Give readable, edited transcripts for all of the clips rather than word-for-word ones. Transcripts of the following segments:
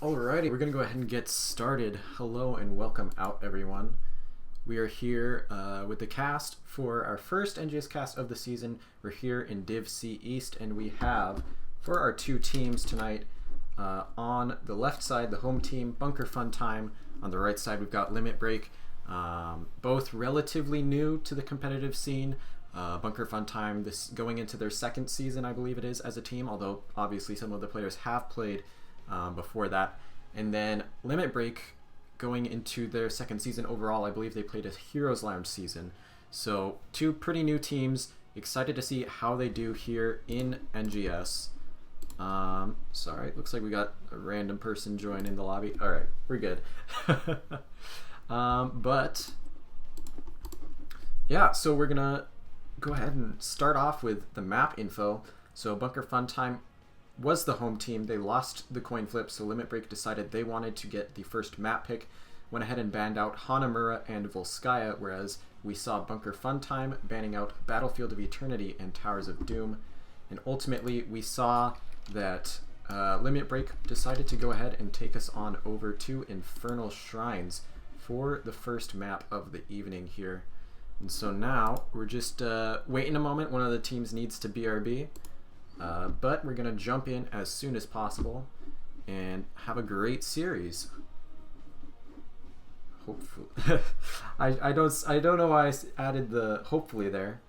Alrighty, we're going to go ahead and get started. Hello and welcome out, everyone. We are here with the cast for our first NGS cast of the season. We're here in Div C East, and we have, for our two teams tonight, on the left side, the home team, Bunker Fun Time. On the right side, we've got Limit Break, both relatively new to the competitive scene. Bunker Fun Time, this going into their second season, I believe it is, as a team, although obviously some of the players have played before that. And then Limit Break going into their second season overall. I believe they played a Heroes Lounge season. So two pretty new teams. Excited to see how they do here in NGS. Sorry, looks like we got a random person join in the lobby. All right, we're good. But yeah, so we're gonna go ahead and start off with the map info. So Bunker Fun Time was the home team. They lost the coin flip, so Limit Break decided they wanted to get the first map pick. Went ahead and banned out Hanamura and Volskaya, whereas we saw Bunker Fun Time banning out Battlefield of Eternity and Towers of Doom. And ultimately, we saw that Limit Break decided to go ahead and take us on over to Infernal Shrines for the first map of the evening here. And so now we're just waiting a moment. One of the teams needs to BRB. But we're gonna jump in as soon as possible and have a great series. Hopefully, I don't know why I added the hopefully there.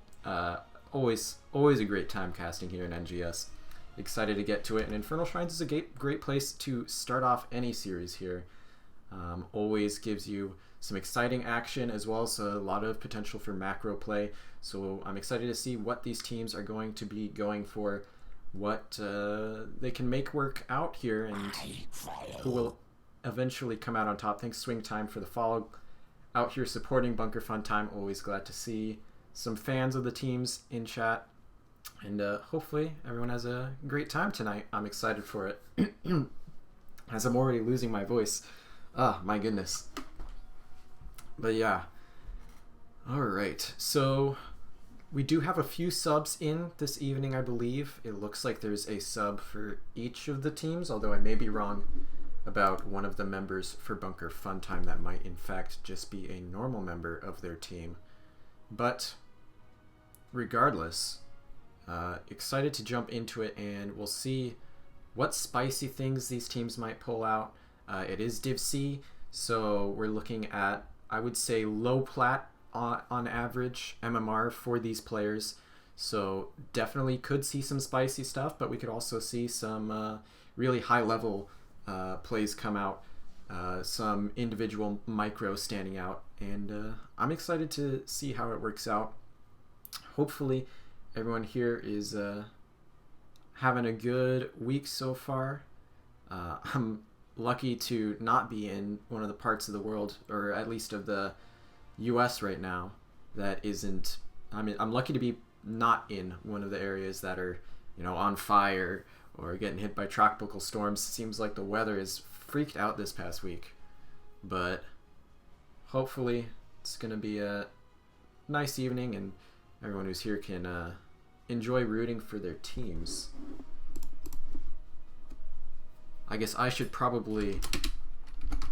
Always a great time casting here in NGS. Excited to get to it, and Infernal Shrines is a great place to start off any series here. Always gives you some exciting action as well as a lot of potential for macro play. So I'm excited to see what these teams are going to be going for, what they can make work out here, and who will eventually come out on top. Thanks Swing Time for the follow. Out here supporting Bunker Fun Time. Always glad to see some fans of the teams in chat. And hopefully everyone has a great time tonight. I'm excited for it. As I'm already losing my voice. Ah, my goodness. But yeah. Alright, so we do have a few subs in this evening, I believe. It looks like there's a sub for each of the teams, although I may be wrong about one of the members for Bunker Fun Time. That might in fact just be a normal member of their team. But regardless, excited to jump into it, and we'll see what spicy things these teams might pull out. It is Div C, so we're looking at, I would say, low plat on average MMR for these players, so definitely could see some spicy stuff, but we could also see some really high level plays come out, some individual micro standing out, and I'm excited to see how it works out. Hopefully everyone here is having a good week so far. I'm lucky to not be in one of the parts of the world, or at least of the US right now, that isn't, I mean, I'm lucky to be not in one of the areas that are, you know, on fire or getting hit by tropical storms. Seems like the weather is freaked out this past week, but hopefully it's gonna be a nice evening and everyone who's here can enjoy rooting for their teams. I guess I should probably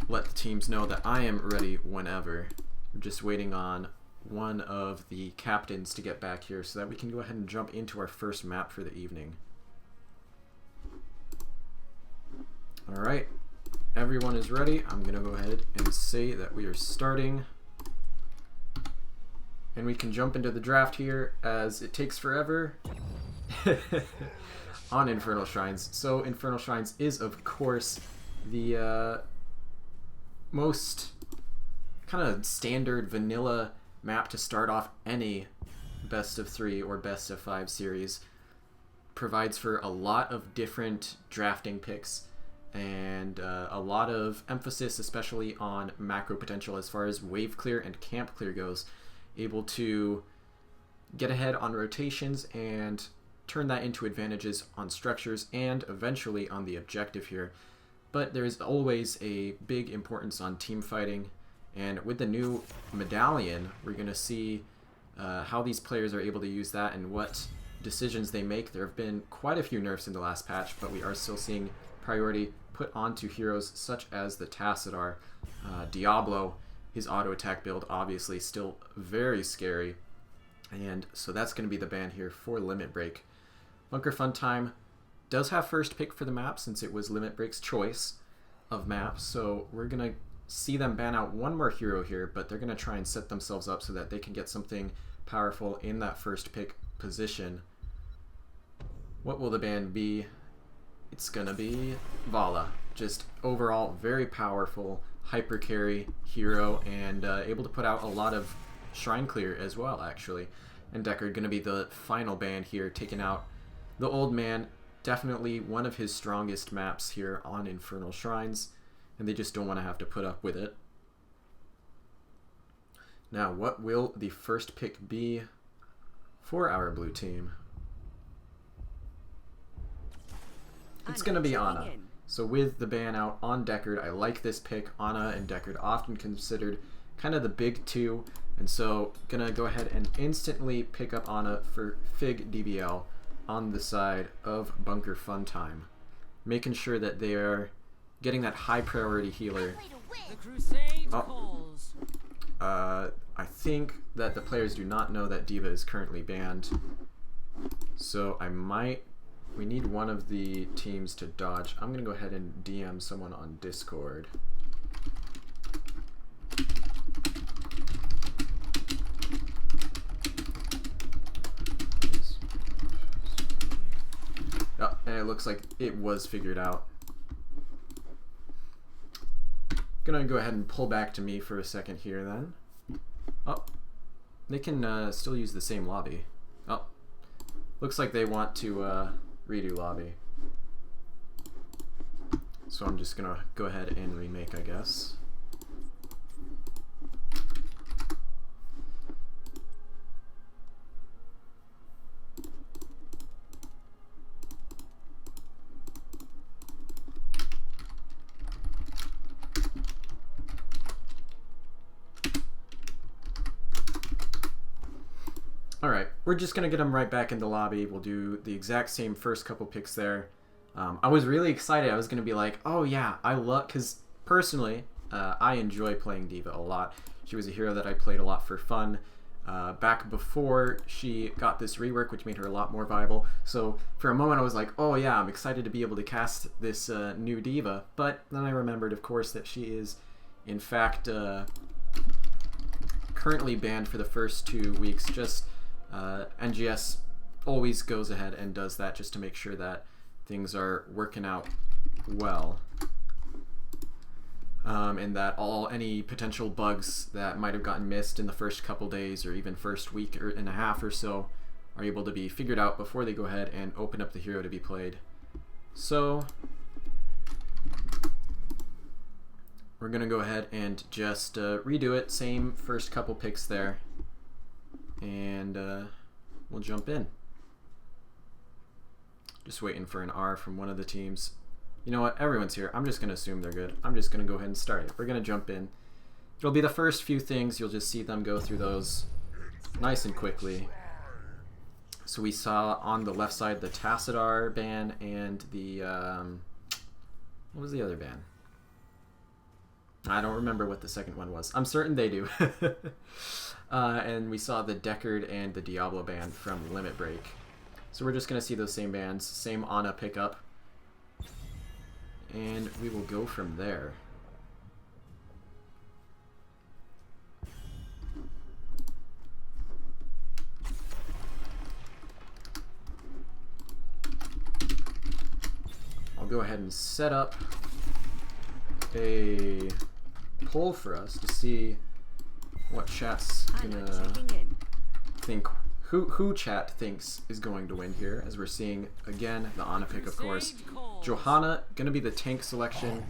let the teams know that I am ready whenever. We're just waiting on one of the captains to get back here so that we can go ahead and jump into our first map for the evening. Alright, everyone is ready. I'm going to go ahead and say that we are starting. And we can jump into the draft here, as it takes forever on Infernal Shrines. So Infernal Shrines is, of course, the most kind of standard vanilla map to start off any best of 3 or best of 5 series. Provides for a lot of different drafting picks and a lot of emphasis, especially on macro potential as far as wave clear and camp clear goes. Able to get ahead on rotations and turn that into advantages on structures and eventually on the objective here. But there's always a big importance on team fighting, and with the new medallion, we're going to see how these players are able to use that and what decisions they make. There have been quite a few nerfs in the last patch, but we are still seeing priority put onto heroes such as the Tassadar. DIABLO, his auto attack build, obviously still very scary. And so that's going to be the ban here for Limit Break. Bunker Funtime does have first pick for the map since it was Limit Break's choice of map. So we're going to see them ban out one more hero here, but they're going to try and set themselves up so that they can get something powerful in that first pick position. What will the ban be? It's going to be Vala. Just overall very powerful hyper carry hero and able to put out a lot of shrine clear as well, actually. And DECKARD going to be the final ban here, taking out the Old Man. Definitely one of his strongest maps here on Infernal Shrines, and they just don't want to have to put up with it. Now, what will the first pick be for our blue team? It's going to be Ana. So with the ban out on DECKARD, I like this pick. Ana and DECKARD often considered kind of the big two, and so gonna go ahead and instantly pick up Ana for Fig DBL on the side of Bunker Funtime, making sure that they are getting that high priority healer. I think that the players do not know that D.Va is currently banned, so we need one of the teams to dodge. I'm gonna go ahead and DM someone on Discord. Oh, and it looks like it was figured out. Gonna go ahead and pull back to me for a second here then. Oh, they can still use the same lobby. Oh, looks like they want to redo lobby. So I'm just gonna go ahead and remake, I guess. Alright, we're just going to get them right back in the lobby. We'll do the exact same first couple picks there. I was really excited. I was going to be like, oh yeah, I love... Because personally, I enjoy playing D.Va a lot. She was a hero that I played a lot for fun back before she got this rework, which made her a lot more viable. So for a moment I was like, oh yeah, I'm excited to be able to cast this new D.Va. But then I remembered, of course, that she is, in fact, currently banned for the first 2 weeks. Just... NGS always goes ahead and does that just to make sure that things are working out well, and that any potential bugs that might have gotten missed in the first couple days or even first week and a half or so are able to be figured out before they go ahead and open up the hero to be played. So we're gonna go ahead and just redo it, same first couple picks there, and we'll jump in. Just waiting for an R from one of the teams. You know what? Everyone's here. I'm just going to assume they're good. I'm just going to go ahead and start it. We're going to jump in. It'll be the first few things. You'll just see them go through those nice and quickly. So we saw on the left side the Tassadar ban and the... what was the other ban? I don't remember what the second one was. I'm certain they do. And we saw the DECKARD and the DIABLO ban from Limit Break. So we're just going to see those same bans, same Ana pickup, and we will go from there. I'll go ahead and set up a poll for us to see what chat's gonna think, who chat thinks is going to win here, as we're seeing again the Ana pick, of course. Johanna gonna be the tank selection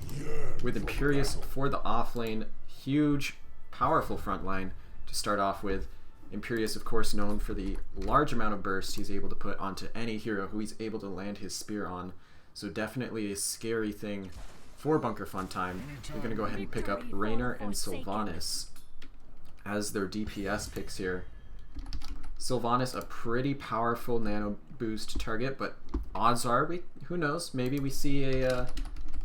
with Imperius for the offlane. Huge, powerful front line to start off with. Imperius, of course, known for the large amount of burst he's able to put onto any hero who he's able to land his spear on. So definitely a scary thing for Bunker Funtime. They're gonna go ahead and pick up Raynor and Sylvanas as their DPS picks here. Sylvanas, a pretty powerful nano boost target, but odds are, who knows, maybe we see a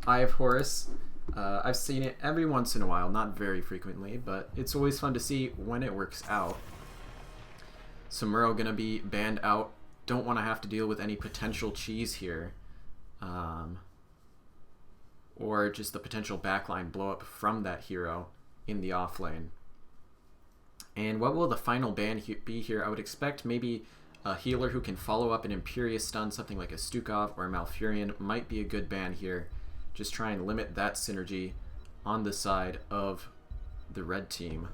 Eye of Horus. I've seen it every once in a while, not very frequently, but it's always fun to see when it works out. Samuro gonna be banned out. Don't want to have to deal with any potential cheese here. Or just the potential backline blow up from that hero in the off lane. And what will the final ban be here? I would expect maybe a healer who can follow up an Imperious stun, something like a Stukov or a Malfurion might be a good ban here. Just try and limit that synergy on the side of the red team.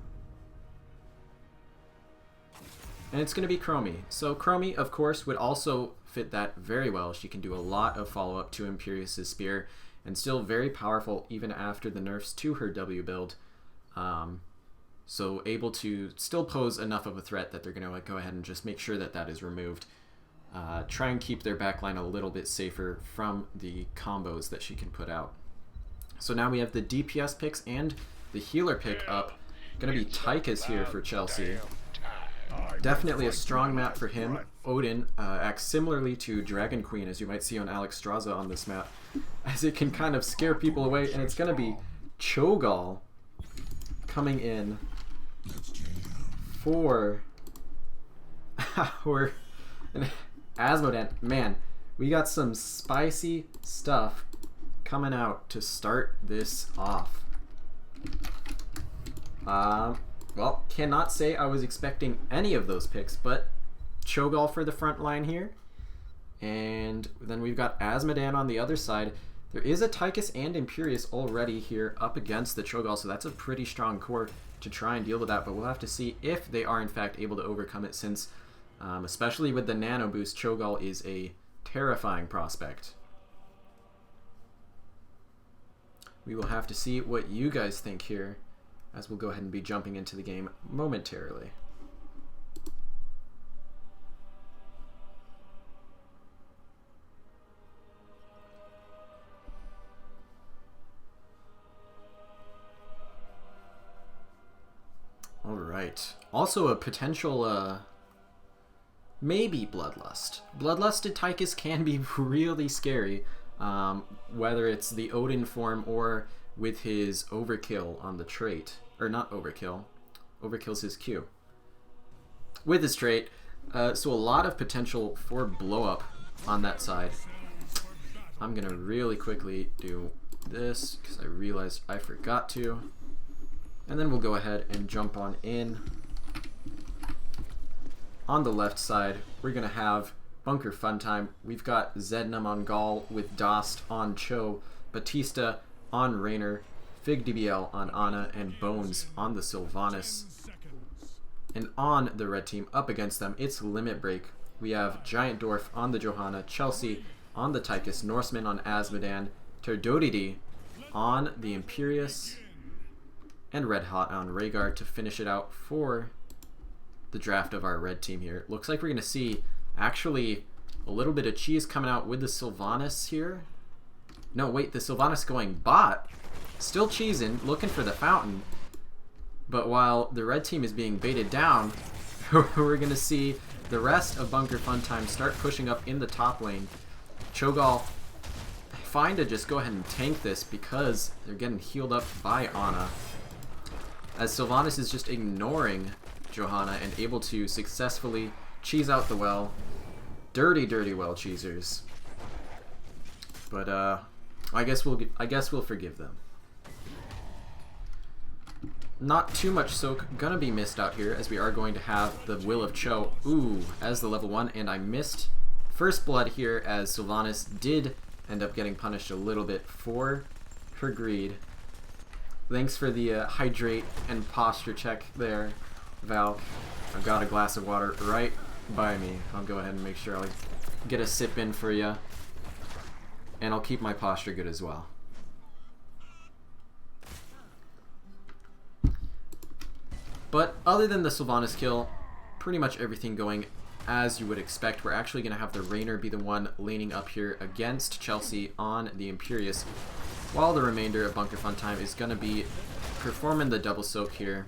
And it's going to be CHROMIE. So CHROMIE, of course, would also fit that very well. She can do a lot of follow-up to Imperious' spear, and still very powerful even after the nerfs to her W build. So able to still pose enough of a threat that they're going to go ahead and just make sure that that is removed. Try and keep their backline a little bit safer from the combos that she can put out. So now we have the DPS picks and the healer pick up. Going to be Tychus here for Chelsea. Definitely a strong map for him. Odin acts similarly to Dragon Queen, as you might see on Alex Straza on this map, as it can kind of scare people away, and it's going to be Cho'Gall coming in for our Asmodan. Man, we got some spicy stuff coming out to start this off. Well, cannot say I was expecting any of those picks, but Cho'Gall for the front line here. And then we've got Asmodan on the other side. There is a Tychus and Imperious already here up against the Cho'Gall, so that's a pretty strong core to try and deal with that, but we'll have to see if they are in fact able to overcome it, since especially with the nano boost, Cho'Gall is a terrifying prospect. We will have to see what you guys think here, as we'll go ahead and be jumping into the game momentarily. Alright. Also a potential, maybe Bloodlust. Bloodlusted Tychus can be really scary, whether it's the Odin form or with his Overkill on the trait. Or not Overkill. Overkill's his Q. With his trait. So a lot of potential for blow up on that side. I'm going to really quickly do this because I realized I forgot to. And then we'll go ahead and jump on in. On the left side, we're going to have Bunker Funtime. We've got Zednam on Gaul with Dost on Cho, Batista on Raynor, Fig DBL on Ana, and Bones on the Sylvanas. And on the red team, up against them, it's Limit Break. We have Giant Dwarf on the Johanna, Chelsea on the Tychus, Norseman on Asmodan, Terdodidi on the Imperious, and Red Hot on Rhaegar to finish it out for the draft of our red team here. Looks like we're going to see actually a little bit of cheese coming out with the Sylvanas here. No, wait, the Sylvanas going bot. Still cheesing, looking for the fountain. But while the red team is being baited down, we're going to see the rest of Bunker Funtime start pushing up in the top lane. Cho'Gall fine to just go ahead and tank this because they're getting healed up by Ana, as Sylvanas is just ignoring Johanna and able to successfully cheese out the well. Dirty, dirty well cheesers. But I guess we'll forgive them. Not too much soak gonna be missed out here, as we are going to have the Will of Cho, as the level 1, and I missed first blood here, as Sylvanas did end up getting punished a little bit for her greed. Thanks for the hydrate and posture check there, Val. I've got a glass of water right by me. I'll go ahead and make sure I'll get a sip in for you. And I'll keep my posture good as well. But other than the Sylvanas kill, pretty much everything going as you would expect. We're actually going to have the Raynor be the one laning up here against Chelsea on the Imperious, while the remainder of Bunker Funtime is going to be performing the double soak here,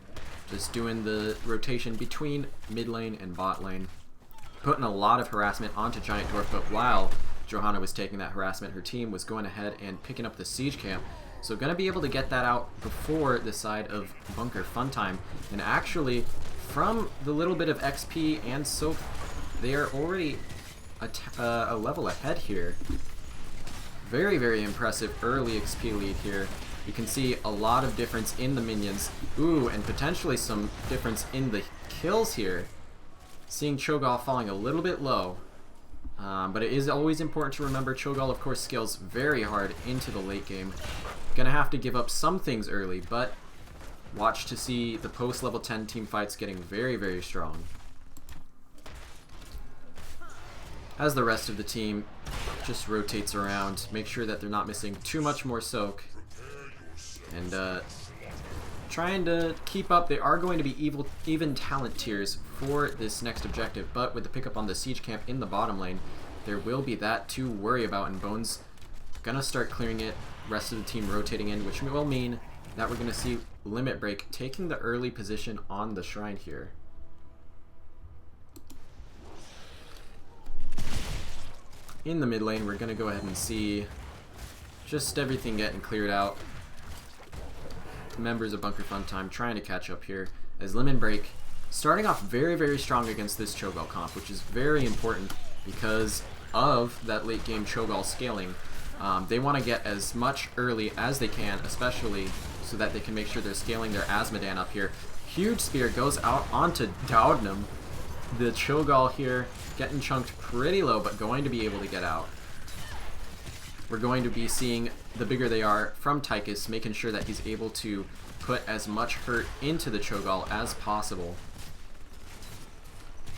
just doing the rotation between mid lane and bot lane, putting a lot of harassment onto Giant Dwarf. But while Johanna was taking that harassment, her team was going ahead and picking up the siege camp. So going to be able to get that out before the side of Bunker Funtime. And actually, from the little bit of XP and soap, they are already a level ahead here. Very, very impressive early XP lead here. You can see a lot of difference in the minions. Ooh, and potentially some difference in the kills here. Seeing Cho'Gall falling a little bit low. But it is always important to remember Cho'Gall, of course, scales very hard into the late game. Gonna have to give up some things early, but watch to see the post-level 10 team fights getting very, very strong. As the rest of the team just rotates around, make sure that they're not missing too much more soak. And trying to keep up. They are going to be even talent tiers for this next objective, but with the pickup on the siege camp in the bottom lane, there will be that to worry about, and Bones gonna start clearing it, rest of the team rotating in, which will mean that we're gonna see Limit Break taking the early position on the shrine here. In the mid lane, we're gonna go ahead and see just everything getting cleared out. Members of Bunker Funtime trying to catch up here as Limit Break starting off very, very strong against this Cho'Gall comp, which is very important because of that late game Cho'Gall scaling. They want to get as much early as they can, especially so that they can make sure they're scaling their Azmodan up here. Huge spear goes out onto Doudnam. The Cho'Gall here getting chunked pretty low, but going to be able to get out. We're going to be seeing, the bigger they are, from Tychus, making sure that he's able to put as much hurt into the Cho'Gall as possible.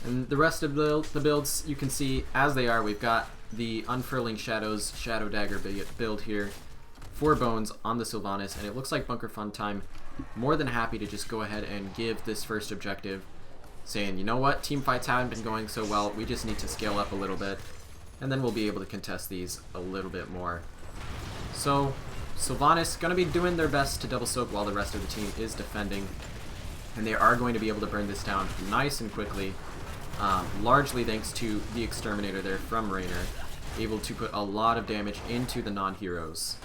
And the rest of the builds, you can see as they are. We've got the Unfurling Shadows Shadow Dagger build here for Bones on the Sylvanas, and it looks like Bunker Funtime more than happy to just go ahead and give this first objective, saying, you know what, team fights haven't been going so well, we just need to scale up a little bit, and then we'll be able to contest these a little bit more. So Sylvanas going to be doing their best to double soak while the rest of the team is defending, and they are going to be able to burn this down nice and quickly, largely thanks to the Exterminator there from Raynor, able to put a lot of damage into the non-heroes.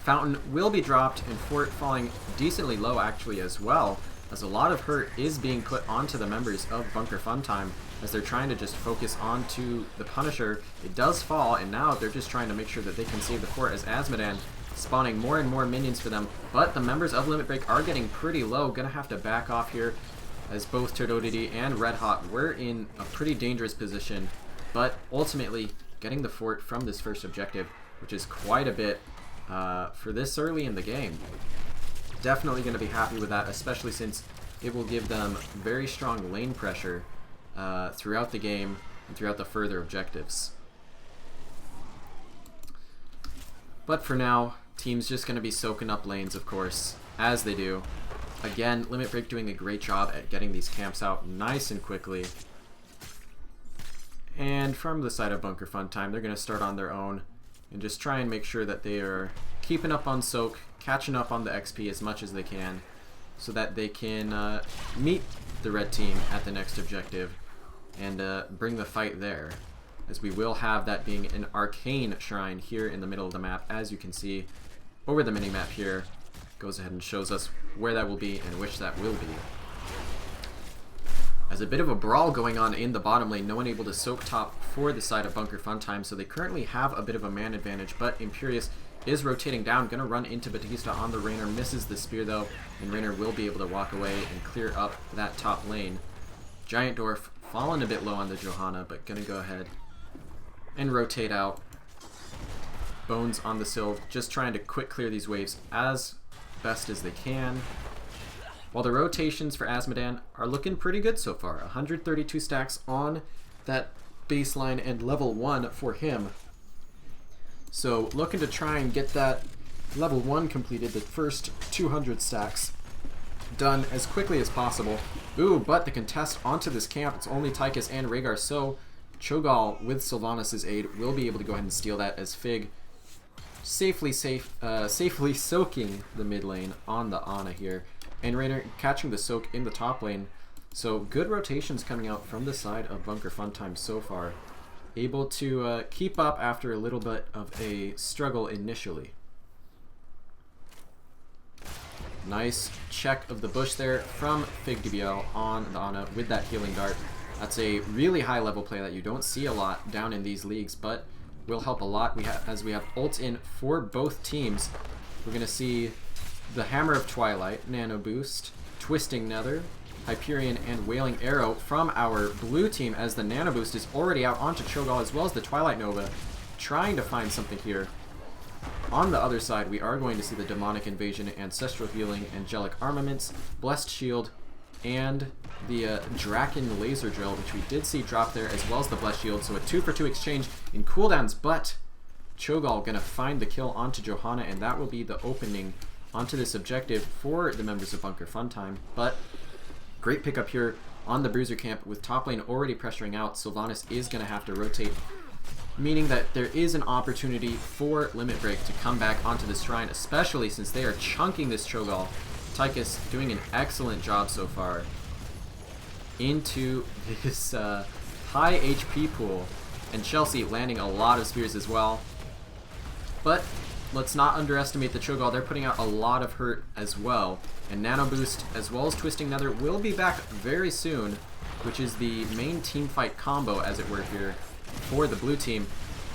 Fountain will be dropped, and Fort falling decently low actually as well, as a lot of hurt is being put onto the members of Bunker Funtime as they're trying to just focus onto the Punisher. It does fall, and now they're just trying to make sure that they can save the fort as Azmodan spawning more and more minions for them, but the members of Limit Break are getting pretty low. Gonna have to back off here as both Turdodity and Red Hot were in a pretty dangerous position, but ultimately getting the fort from this first objective, which is quite a bit for this early in the game. Definitely going to be happy with that, especially since it will give them very strong lane pressure throughout the game and throughout the further objectives. But for now, team's just going to be soaking up lanes, of course, as they do. Again, Limit Break doing a great job at getting these camps out nice and quickly. And from the side of Bunker Funtime, they're going to start on their own and just try and make sure that they are keeping up on soak, catching up on the XP as much as they can, so that they can meet the red team at the next objective and bring the fight there, as we will have that being an arcane shrine here in the middle of the map, as you can see over the mini-map here. Goes ahead and shows us where that will be and which that will be. As a bit of a brawl going on in the bottom lane, no one able to soak top for the side of Bunker Funtime, so they currently have a bit of a man advantage, but Imperius is rotating down, gonna run into Batista on the Raynor, misses the spear though, and Raynor will be able to walk away and clear up that top lane. Giant Dwarf falling a bit low on the Johanna, but gonna go ahead and rotate out. Bones on the Sylv, just trying to quick clear these waves as best as they can. While the rotations for Azmodan are looking pretty good so far. 132 stacks on that baseline and level 1 for him. So looking to try and get that level 1 completed, the first 200 stacks done as quickly as possible. Ooh, but the contest onto this camp, it's only Tychus and Rhaegar, so Cho'Gall with Sylvanas' aid will be able to go ahead and steal that as Fig safely soaking the mid lane on the Ana here. And Raynor catching the soak in the top lane. So good rotations coming out from the side of Bunker Funtime so far. able to keep up after a little bit of a struggle initially. Nice check of the bush there from FigDBL on the Ana with that healing dart. That's a really high level play that you don't see a lot down in these leagues, but will help a lot. As we have ult in for both teams. We're going to see the Hammer of Twilight, Nano Boost, Twisting Nether, Hyperion, and Wailing Arrow from our blue team, as the Nano Boost is already out onto Cho'Gall, as well as the Twilight Nova, trying to find something here. On the other side, we are going to see the Demonic Invasion, Ancestral Healing, Angelic Armaments, Blessed Shield, and the Draken Laser Drill, which we did see drop there, as well as the Blessed Shield. So a 2-for-2 exchange in cooldowns, but Cho'Gall going to find the kill onto Johanna, and that will be the opening onto this objective for the members of Bunker Funtime. But great pickup here on the Bruiser camp with top lane already pressuring out. Sylvanas is going to have to rotate, meaning that there is an opportunity for Limit Break to come back onto the Shrine, especially since they are chunking this Cho'Gall. Tychus doing an excellent job so far into this high HP pool, and Chelsea landing a lot of spears as well. But let's not underestimate the Cho'Gall. They're putting out a lot of hurt as well, and Nano Boost as well as Twisting Nether will be back very soon, which is the main team fight combo, as it were, here for the blue team.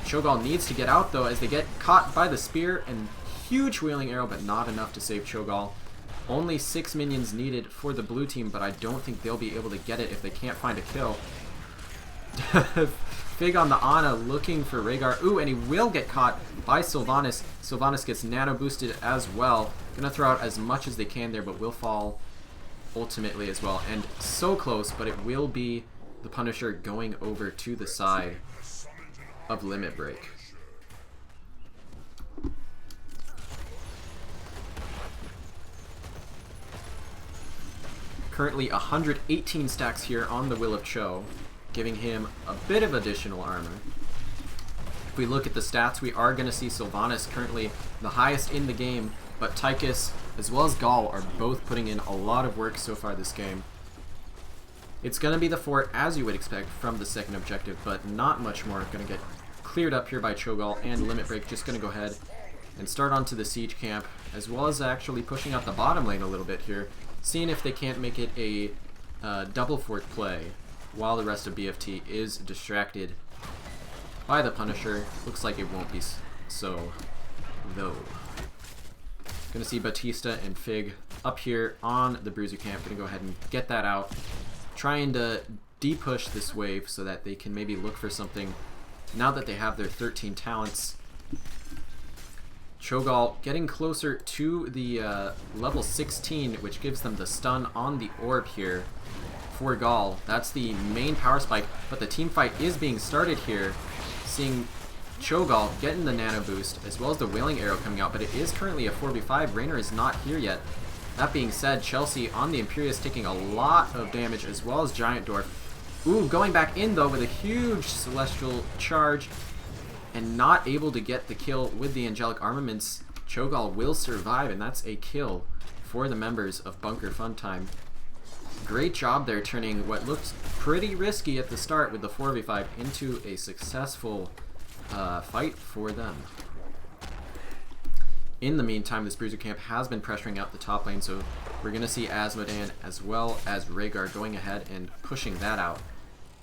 Cho'Gall needs to get out though, as they get caught by the spear, and huge Wailing Arrow, but not enough to save Cho'Gall. Only 6 minions needed for the blue team, but I don't think they'll be able to get it if they can't find a kill. Fig on the Ana looking for Rhaegar. Ooh, and he will get caught by Sylvanas. Sylvanas gets nano boosted as well. Gonna throw out as much as they can there, but will fall ultimately as well. And so close, but it will be the Punisher going over to the side of Limit Break. Currently 118 stacks here on the Will of Cho, giving him a bit of additional armor. If we look at the stats, we are going to see Sylvanas currently the highest in the game, but Tychus as well as Gall are both putting in a lot of work so far this game. It's going to be the fort, as you would expect from the second objective, but not much more. Going to get cleared up here by Cho'Gall, and Limit Break just going to go ahead and start onto the siege camp, as well as actually pushing out the bottom lane a little bit here, seeing if they can't make it a double fort play while the rest of BFT is distracted by the Punisher. Looks like it won't be so, though. Gonna see Batista and Fig up here on the Bruiser camp. Gonna go ahead and get that out, trying to de-push this wave so that they can maybe look for something now that they have their 13 talents. Cho'Gall getting closer to the level 16, which gives them the stun on the orb here for Gall. That's the main power spike, but the team fight is being started here, seeing Cho'Gall getting the nano boost as well as the Wailing Arrow coming out, but it is currently a 4v5. Raynor is not here yet. That being said, Chelsea on the Imperius taking a lot of damage, as well as Giant Dwarf. Ooh, going back in though with a huge Celestial charge, and not able to get the kill with the Angelic Armaments. Cho'Gall will survive, and that's a kill for the members of Bunker Funtime. Great job there, turning what looked pretty risky at the start with the 4v5 into a successful fight for them. In the meantime, this Bruiser camp has been pressuring out the top lane, so we're going to see Azmodan as well as Rhaegar going ahead and pushing that out,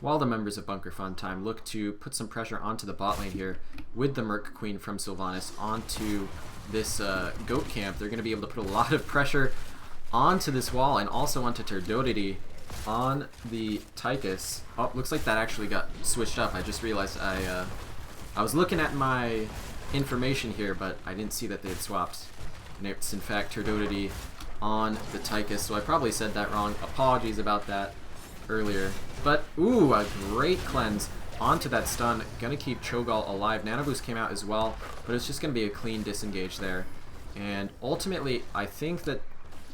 while the members of Bunker Funtime look to put some pressure onto the bot lane here with the Merc Queen from Sylvanas onto this goat camp. They're going to be able to put a lot of pressure onto this wall, and also onto Turbidity on the Tychus. Oh, looks like that actually got switched up. I just realized I was looking at my information here, but I didn't see that they had swapped. And it's in fact Turbidity on the Tychus, so I probably said that wrong. Apologies about that earlier. But, ooh, a great cleanse onto that stun. Gonna keep Cho'Gall alive. Nano Boost came out as well, but it's just gonna be a clean disengage there. And ultimately, I think that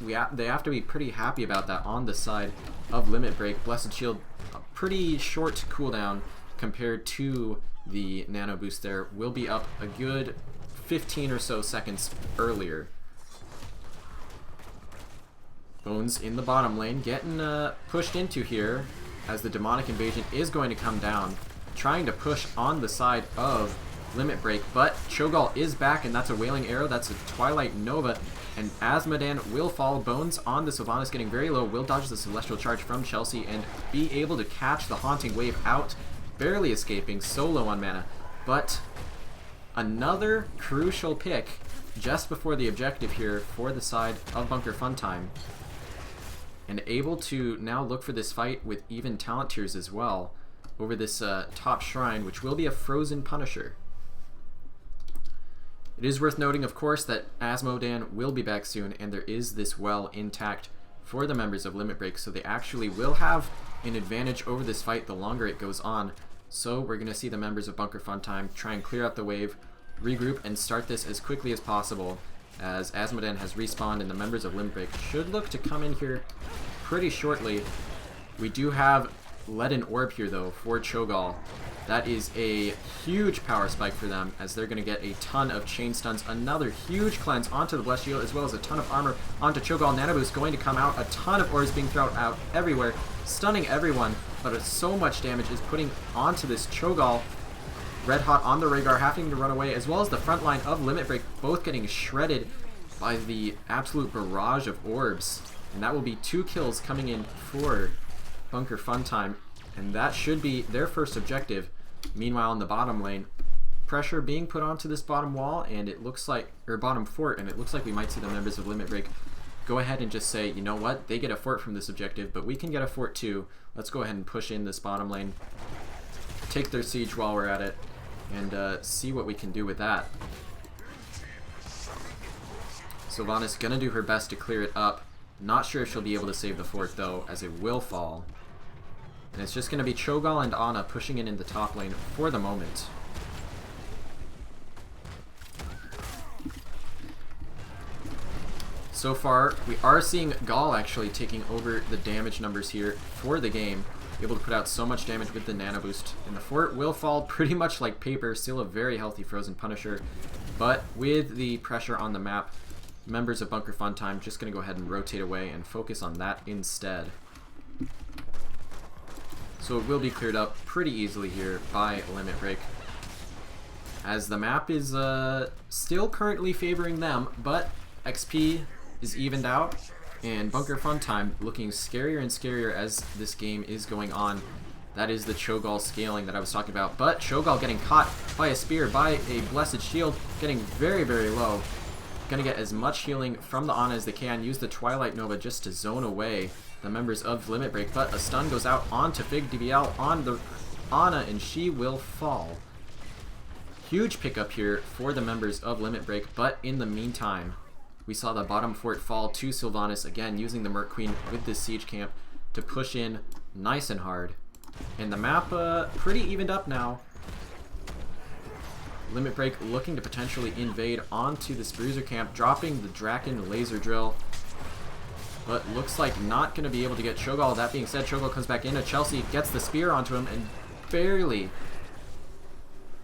they have to be pretty happy about that on the side of Limit Break. Blessed Shield, a pretty short cooldown compared to the Nano Boost there. Will be up a good 15 or so seconds earlier. Bones in the bottom lane, getting pushed into here, as the Demonic Invasion is going to come down. trying to push on the side of Limit Break, but Cho'Gall is back, and that's a Wailing Arrow, that's a Twilight Nova, and Azmodan will fall. Bones on the Sylvanas getting very low, will dodge the Celestial Charge from Chelsea and be able to catch the Haunting Wave out, barely escaping, so low on mana. But another crucial pick just before the objective here for the side of Bunker Funtime, and able to now look for this fight with even talent tiers as well over this top shrine, which will be a Frozen Punisher. It is worth noting, of course, that Azmodan will be back soon, and there is this well intact for the members of Limit Break, so they actually will have an advantage over this fight the longer it goes on. So we're going to see the members of Bunker Funtime try and clear out the wave, regroup, and start this as quickly as possible, as Azmodan has respawned, and the members of Limit Break should look to come in here pretty shortly. We do have Leaden Orb here, though, for Cho'Gall. That is a huge power spike for them, as they're going to get a ton of chain stuns. Another huge cleanse onto the Blessed Shield, as well as a ton of armor onto Cho'Gall. Nano Boost going to come out. A ton of orbs being thrown out everywhere, stunning everyone. But so much damage is putting onto this Cho'Gall. Red Hot on the Rhaegar, having to run away, as well as the front line of Limit Break, both getting shredded by the absolute barrage of orbs. And that will be 2 kills coming in for Bunker Funtime, and that should be their first objective. Meanwhile, in the bottom lane, pressure being put onto this bottom wall, and it looks like, or bottom fort, and it looks like we might see the members of Limit Break go ahead and just say, you know what, they get a fort from this objective, but we can get a fort too. Let's go ahead and push in this bottom lane, take their siege while we're at it, and see what we can do with that. Sylvanas gonna do her best to clear it up. Not sure if she'll be able to save the fort though, as it will fall. And it's just going to be Cho'Gall and Ana pushing in the top lane for the moment. So far, we are seeing Gall actually taking over the damage numbers here for the game. Able to put out so much damage with the Nano Boost. And the fort will fall pretty much like paper. Still a very healthy Frozen Punisher. But with the pressure on the map, members of Bunker Funtime just going to go ahead and rotate away and focus on that instead. So it will be cleared up pretty easily here by Limit Break, as the map is still currently favoring them, but XP is evened out, and Bunker Funtime looking scarier and scarier as this game is going on. That is the Cho'Gall scaling that I was talking about, but Cho'Gall getting caught by a spear, by a Blessed Shield, getting very, very low. Gonna get as much healing from the Ana as they can, use the Twilight Nova just to zone away the members of Limit Break, but a stun goes out onto Fig DBL on the Ana, and she will fall. Huge pickup here for the members of Limit Break, but in the meantime, we saw the bottom fort fall to Sylvanas, again using the Merc Queen with this siege camp to push in nice and hard. And the map pretty evened up now. Limit Break looking to potentially invade onto this Bruiser camp, dropping the Draken Laser Drill, but looks like not going to be able to get Cho'Gall. That being said, Cho'Gall comes back into Chelsea, gets the spear onto him, and barely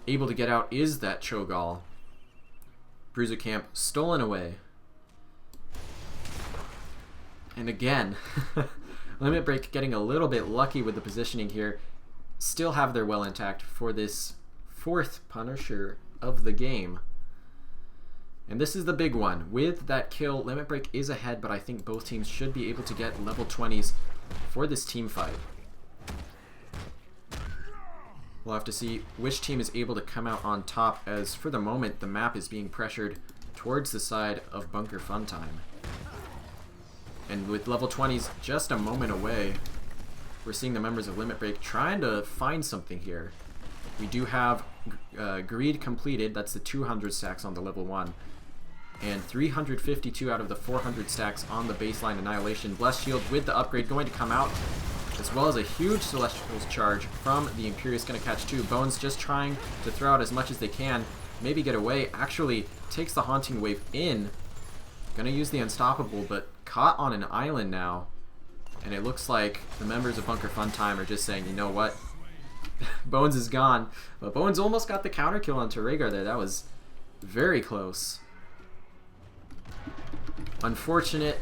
able to get out is that Cho'Gall. Bruiser camp stolen away. And again, Limit Break getting a little bit lucky with the positioning here. Still have their well intact for this 4th Punisher of the game. And this is the big one. With that kill, Limit Break is ahead, but I think both teams should be able to get level 20s for this team fight. We'll have to see which team is able to come out on top, as for the moment the map is being pressured towards the side of Bunker Funtime. And with level 20s just a moment away, we're seeing the members of Limit Break trying to find something here. We do have Greed completed, that's the 200 stacks on the level 1. And 352 out of the 400 stacks on the baseline Annihilation. Blessed Shield with the upgrade going to come out, as well as a huge Celestial Charge from the Imperious going to catch 2. Bones just trying to throw out as much as they can, maybe get away. Actually takes the Haunting Wave in. Gonna use the Unstoppable, but caught on an island now. And it looks like the members of Bunker Funtime are just saying, you know what? Bones is gone. But Bones almost got the counter kill onto Rhaegar there. That was very close. Unfortunate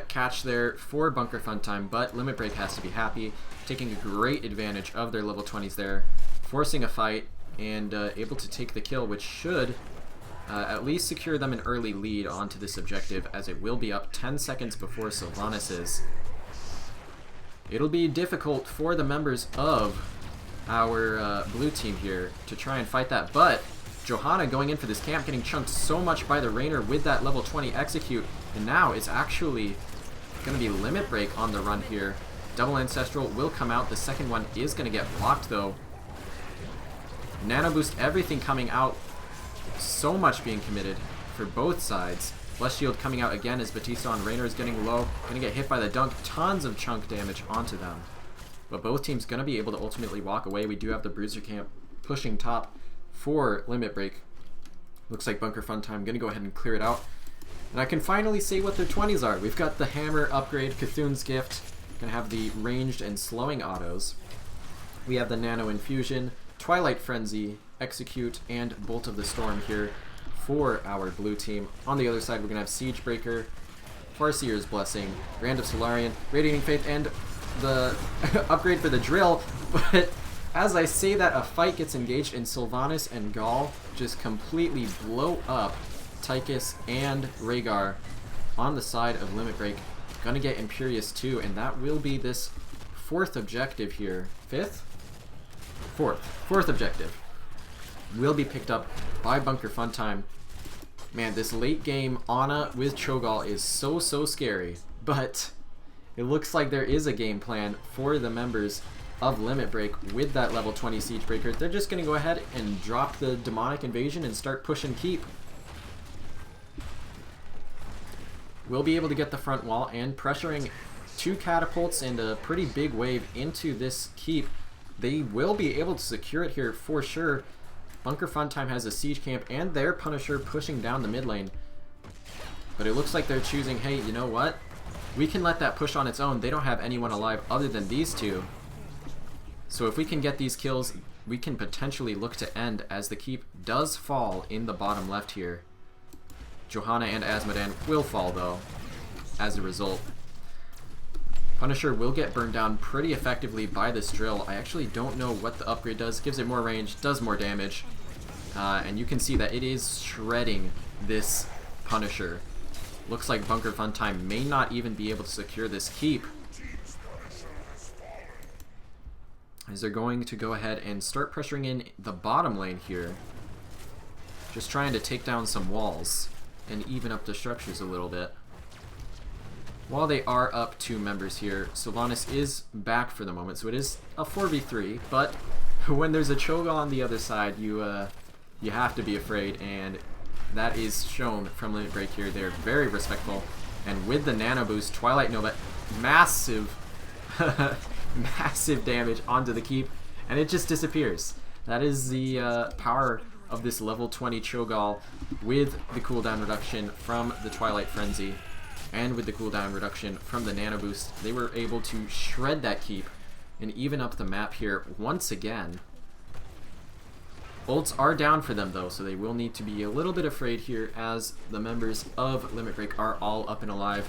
catch there for Bunker Funtime, but Limit Break has to be happy, taking a great advantage of their level 20s there. forcing a fight and able to take the kill, which should at least secure them an early lead onto this objective, as it will be up 10 seconds before Sylvanas is. It'll be difficult for the members of our blue team here to try and fight that, but Johanna going in for this camp, getting chunked so much by the Rainer with that level 20 execute, and now it's actually going to be Limit Break on the run here. Double Ancestral will come out. The second one is going to get blocked though. Nano Boost, everything coming out. So much being committed for both sides. Bless Shield coming out again as Batista on Rainer is getting low. Going to get hit by the dunk. Tons of chunk damage onto them. But both teams going to be able to ultimately walk away. We do have the Bruiser camp pushing top for Limit Break. Looks like Bunker Fun Time. Going to go ahead and clear it out. And I can finally say what their 20s are. We've got the Hammer upgrade, Cthulhu's Gift. Going to have the ranged and slowing autos. We have the Nano Infusion, Twilight Frenzy, Execute, and Bolt of the Storm here for our blue team. On the other side, we're going to have Siege Breaker, Farseer's Blessing, Brand of Solarian, Radiating Faith, and the upgrade for the Drill. But as I say that, a fight gets engaged, and Sylvanas and Gaul just completely blow up Tychus and Rhaegar on the side of Limit Break. Gonna get Imperious too, and that will be this fourth objective here. Fifth? Fourth objective will be picked up by Bunker Fun Time. Man, this late game Ana with Cho'Gall is so scary, but it looks like there is a game plan for the members of Limit Break with that level 20 Siege Breaker. They're just gonna go ahead and drop the Demonic Invasion and start pushing keep. We'll be able to get the front wall, and pressuring 2 catapults and a pretty big wave into this keep, they will be able to secure it here for sure. Bunker Fun Time has a siege camp and their Punisher pushing down the mid lane. But it looks like they're choosing, hey, you know what? We can let that push on its own. They don't have anyone alive other than these two. So if we can get these kills, we can potentially look to end, as the keep does fall in the bottom left here. Johanna and Azmodan will fall though, as a result. Punisher will get burned down pretty effectively by this drill. I actually don't know what the upgrade does. Gives it more range, does more damage. And you can see that it is shredding this Punisher. Looks like Bunker Fun Time may not even be able to secure this keep, as they're going to go ahead and start pressuring in the bottom lane here. Just trying to take down some walls and even up the structures a little bit. While they are up 2 members here, Sylvanas is back for the moment, so it is a 4v3, but when there's a Cho'Gall on the other side, you have to be afraid, and that is shown from Limit Break here. They're very respectful, and with the Nano Boost, Twilight Nova, massive, massive damage onto the keep, and it just disappears. That is the power of this level 20 Cho'Gall, with the cooldown reduction from the Twilight Frenzy and with the cooldown reduction from the Nano Boost. They were able to shred that keep and even up the map here once again. Ults are down for them though, so they will need to be a little bit afraid here, as the members of Limit Break are all up and alive.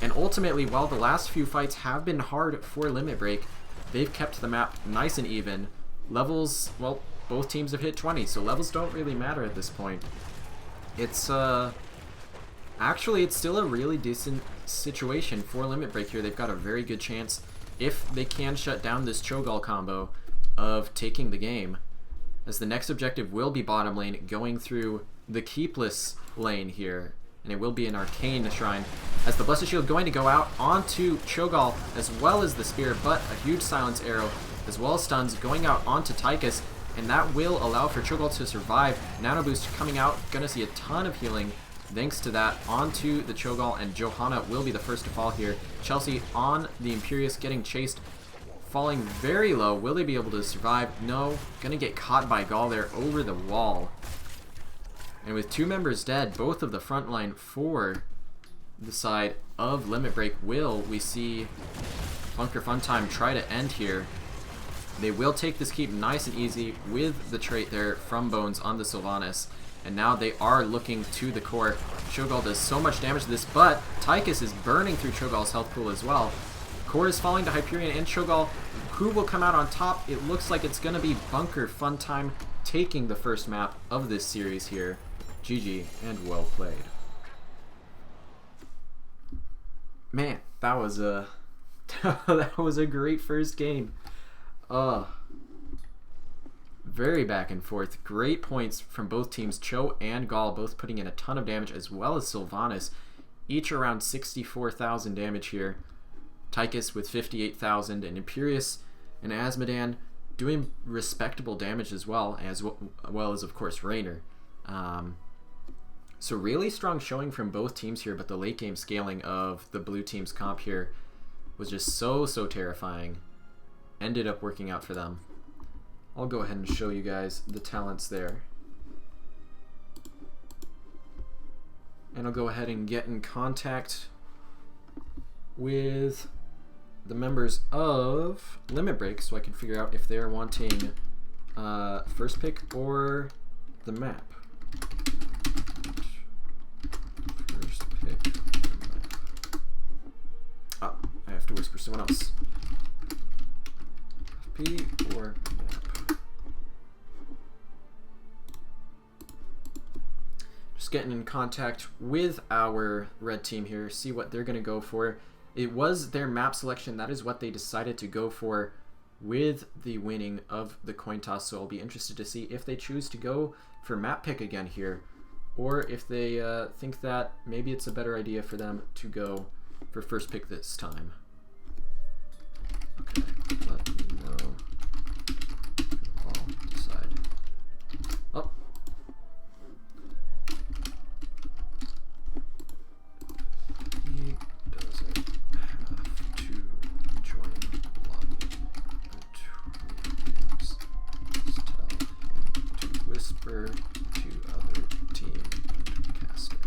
And ultimately, while the last few fights have been hard for Limit Break, they've kept the map nice and even. Levels, well, both teams have hit 20, so levels don't really matter at this point. It's, actually, it's still a really decent situation for Limit Break here. They've got a very good chance, if they can shut down this Cho'Gall combo, of taking the game, as the next objective will be bottom lane, going through the keepless lane here. And it will be an Arcane Shrine, as the Blessed Shield going to go out onto Cho'Gall, as well as the Spear, but a huge Silence Arrow, as well as stuns, going out onto Tychus, and that will allow for Cho'Gall to survive. Nano Boost coming out, gonna see a ton of healing thanks to that onto the Cho'Gall, and Johanna will be the first to fall here. Chelsea on the Imperious, getting chased, falling very low. Will they be able to survive? No. Gonna get caught by Gaul there over the wall. And with 2 members dead, both of the front line for the side of Limit Break, will we see Bunker Fun Time try to end here. They will take this keep nice and easy with the trait there from Bones on the Sylvanas. And now they are looking to the core. Cho'Gall does so much damage to this, but Tychus is burning through Cho'Gall's health pool as well. Core is falling to Hyperion, and Cho'Gall who will come out on top? It looks like it's going to be Bunker Funtime taking the first map of this series here. GG and well played. Man, that was a that was a great first game. Very back and forth. Great points from both teams. Cho and Gall both putting in a ton of damage, as well as Sylvanas, each around 64,000 damage here. Tychus with 58,000, and Imperius and Asmodan doing respectable damage as well as of course Raynor. So really strong showing from both teams here, but the late game scaling of the blue team's comp here was just so terrifying. Ended up working out for them. I'll go ahead and show you guys the talents there. And I'll go ahead and get in contact with the members of Limit Break so I can figure out if they're wanting first pick or the map. First pick or map. Oh, I have to whisper someone else. FP or map. Just getting in contact with our red team here, see what they're going to go for. It was their map selection. That is what they decided to go for with the winning of the coin toss. So I'll be interested to see if they choose to go for map pick again here, or if they think that maybe it's a better idea for them to go for first pick this time. Okay, let me know. I'll decide. Oh. He doesn't have to join lobby between games. Just tell him to whisper to other team and caster.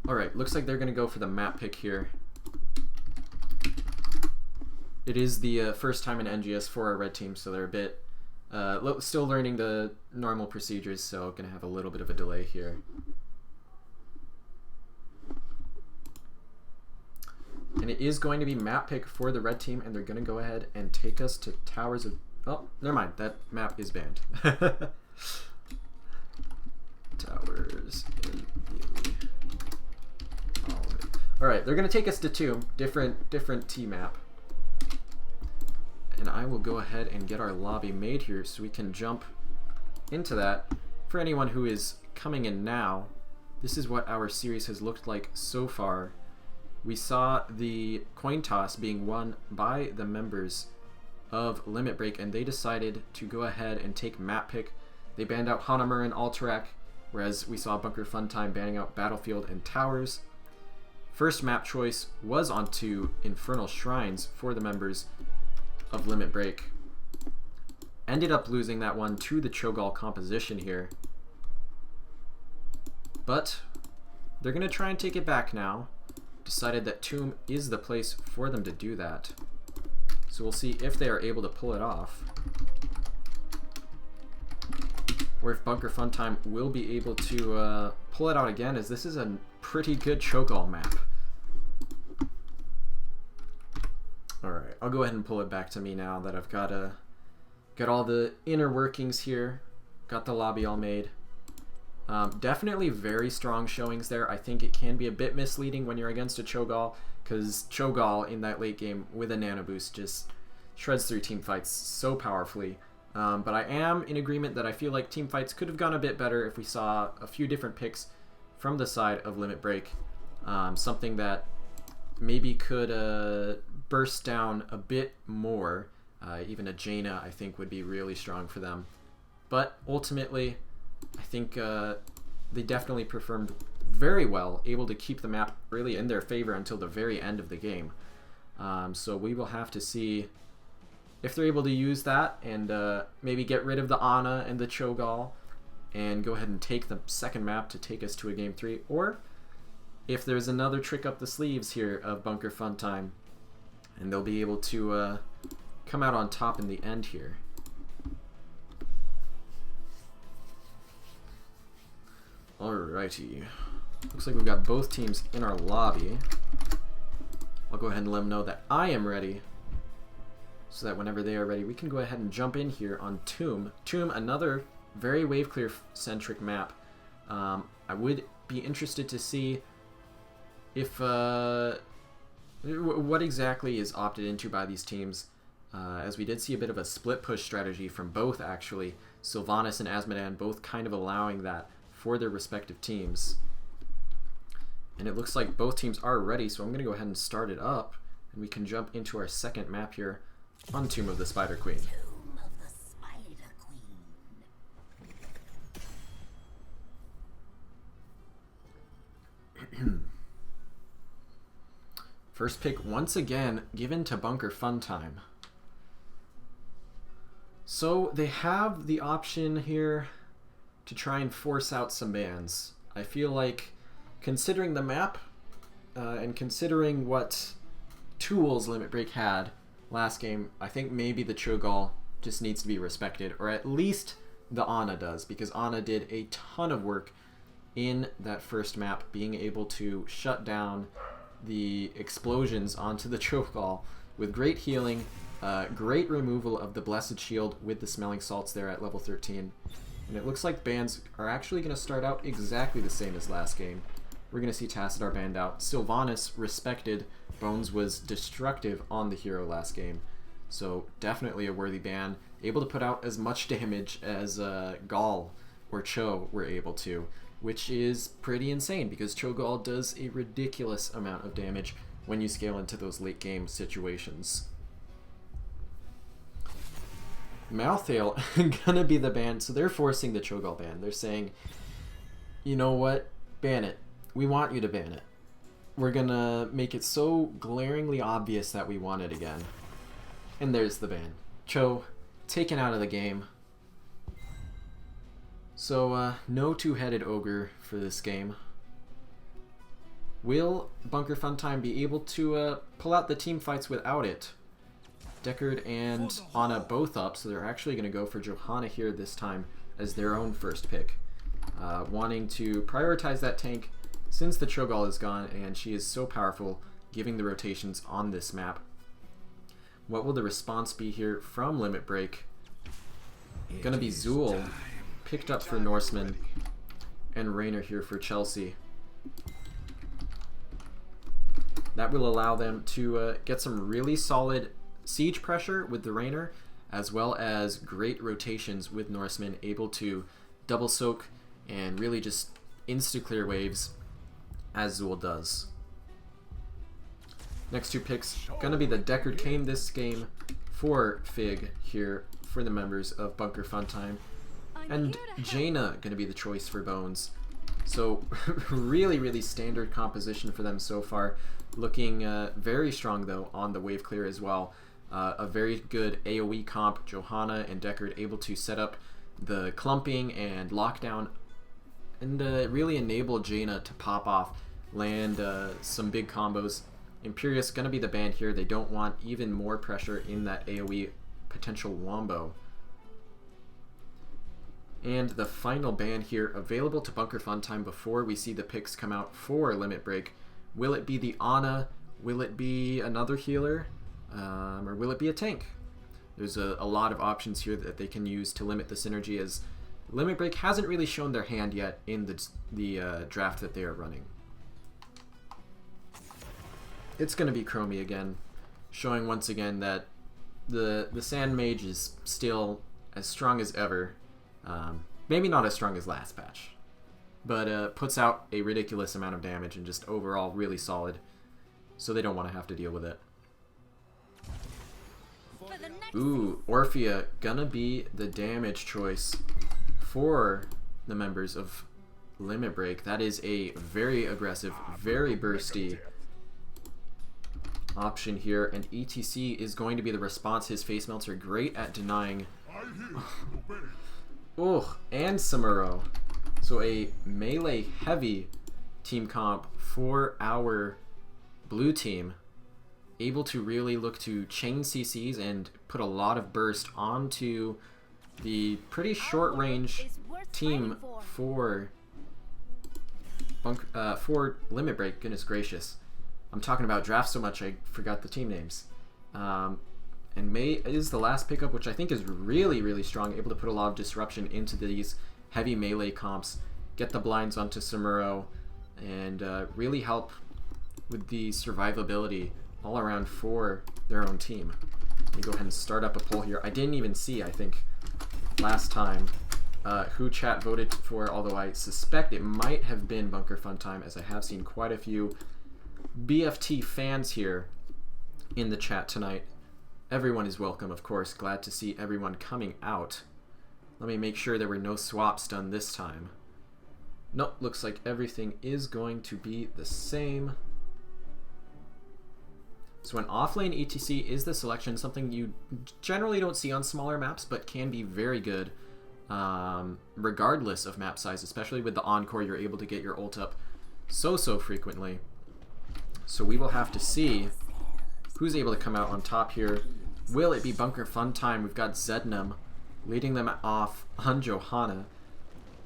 Alright, looks like they're going to go for the map pick here. It is the first time in NGS for our red team, so they're a bit still learning the normal procedures, so going to have a little bit of a delay here. And it is going to be map pick for the red team, and they're going to go ahead and take us to Towers of... Oh, never mind. That map is banned. Towers in the... Alright, they're going to take us to Tomb, different T map. And I will go ahead and get our lobby made here so we can jump into that. For anyone who is coming in now, this is what our series has looked like so far. We saw the coin toss being won by the members of Limit Break, and they decided to go ahead and take map pick. They banned out Hanamur and Alterac, whereas we saw Bunker Funtime banning out Battlefield and Towers. First map choice was onto Infernal Shrines for the members of Limit Break. Ended up losing that one to the Cho'Gall composition here. But they're going to try and take it back now. Decided that Tomb is the place for them to do that. So we'll see if they are able to pull it off. Or if Bunker Funtime will be able to pull it out again, as this is a pretty good Cho'Gall map. Alright, I'll go ahead and pull it back to me now that I've got all the inner workings here. Got the lobby all made. Definitely very strong showings there. I think it can be a bit misleading when you're against a Cho'Gall, because Cho'Gall in that late game with a nano boost just shreds through team fights so powerfully. But I am in agreement that I feel like team fights could have gone a bit better if we saw a few different picks from the side of Limit Break. Something that maybe could burst down a bit more. Even a Jaina, I think, would be really strong for them. But ultimately, I think they definitely performed very well, able to keep the map really in their favor until the very end of the game. So we will have to see if they're able to use that and maybe get rid of the Ana and the Cho'Gall and go ahead and take the second map to take us to a Game 3, or if there's another trick up the sleeves here of Bunker Funtime and they'll be able to come out on top in the end here. Alrighty. Looks like we've got both teams in our lobby. I'll go ahead and let them know that I am ready, so that whenever they are ready, we can go ahead and jump in here on Tomb. Tomb, another very wave clear centric map. I would be interested to see if what exactly is opted into by these teams, as we did see a bit of a split push strategy from both, actually. Sylvanas and Asmodan both kind of allowing that for their respective teams. And it looks like both teams are ready, so I'm going to go ahead and start it up, and we can jump into our second map here on Tomb of the Spider Queen. Tomb of the Spider Queen. First pick once again given to Bunker Funtime. So they have the option here to try and force out some bans. I feel like, considering the map and considering what tools Limit Break had last game, I think maybe the Cho'Gall just needs to be respected, or at least the Ana does, because Ana did a ton of work in that first map, being able to shut down the explosions onto the Cho'Gall with great healing, great removal of the Blessed Shield with the Smelling Salts there at level 13. And it looks like bans are actually going to start out exactly the same as last game. We're going to see Tassadar banned out. Sylvanas respected. Bones was destructive on the hero last game, so definitely a worthy ban. Able to put out as much damage as Gall or Cho were able to, which is pretty insane because Cho'Gall does a ridiculous amount of damage when you scale into those late game situations. Malthael gonna be the ban, so they're forcing the Cho'Gall ban. They're saying, you know what, ban it. We want you to ban it. We're gonna make it so glaringly obvious that we want it again. And there's the ban. Cho taken out of the game. So no two-headed ogre for this game. Will Bunker Funtime be able to pull out the team fights without it? DECKARD and Ana both up, so they're actually going to go for Johanna here this time as their own first pick. Wanting to prioritize that tank since the Cho'Gall is gone and she is so powerful, giving the rotations on this map. What will the response be here from Limit Break? Gonna be Zool, picked up for Norseman, and Raynor here for Chelsea. That will allow them to get some really solid siege pressure with the Raynor, as well as great rotations with Norseman, able to double soak and really just insta-clear waves, as Zool does. Next two picks, gonna be the DECKARD Kane this game for Fig here for the members of Bunker Funtime, and Jaina gonna be the choice for Bones. So really standard composition for them so far, looking very strong though on the wave clear as well. A very good AoE comp, Johanna and DECKARD able to set up the clumping and lockdown and really enable Jaina to pop off, land some big combos. Imperius gonna be the ban here. They don't want even more pressure in that AoE potential wombo. And the final ban here, available to Bunker Funtime before we see the picks come out for Limit Break. Will it be the Ana? Will it be another healer? Or will it be a tank? There's a lot of options here that they can use to limit the synergy, as Limit Break hasn't really shown their hand yet in the draft that they are running. It's going to be CHROMIE again, showing once again that the Sand Mage is still as strong as ever. Maybe not as strong as last patch, but puts out a ridiculous amount of damage and just overall really solid, so they don't want to have to deal with it. Ooh, Orphea gonna be the damage choice for the members of Limit Break. That is a very aggressive, very bursty option here, and ETC is going to be the response. His face melts are great at denying. Oh, and Samuro. So a melee heavy team comp for our blue team, able to really look to chain CCs and put a lot of burst onto the pretty short range team for Limit Break. Goodness gracious. I'm talking about draft so much I forgot the team names. And May is the last pickup, which I think is really, really strong, able to put a lot of disruption into these heavy melee comps, get the blinds onto Samuro, and really help with the survivability all around for their own team. Let me go ahead and start up a poll here. I didn't even see, I think, last time who chat voted for, although I suspect it might have been Bunker Fun Time, as I have seen quite a few BFT fans here in the chat tonight. Everyone is welcome, of course. Glad to see everyone coming out. Let me make sure there were no swaps done this time. Nope, looks like everything is going to be the same. So an offlane ETC is the selection, something you generally don't see on smaller maps, but can be very good regardless of map size, especially with the Encore. You're able to get your ult up so frequently. So we will have to see who's able to come out on top here. Will it be Bunker Fun Time? We've got Zednam leading them off on Johanna,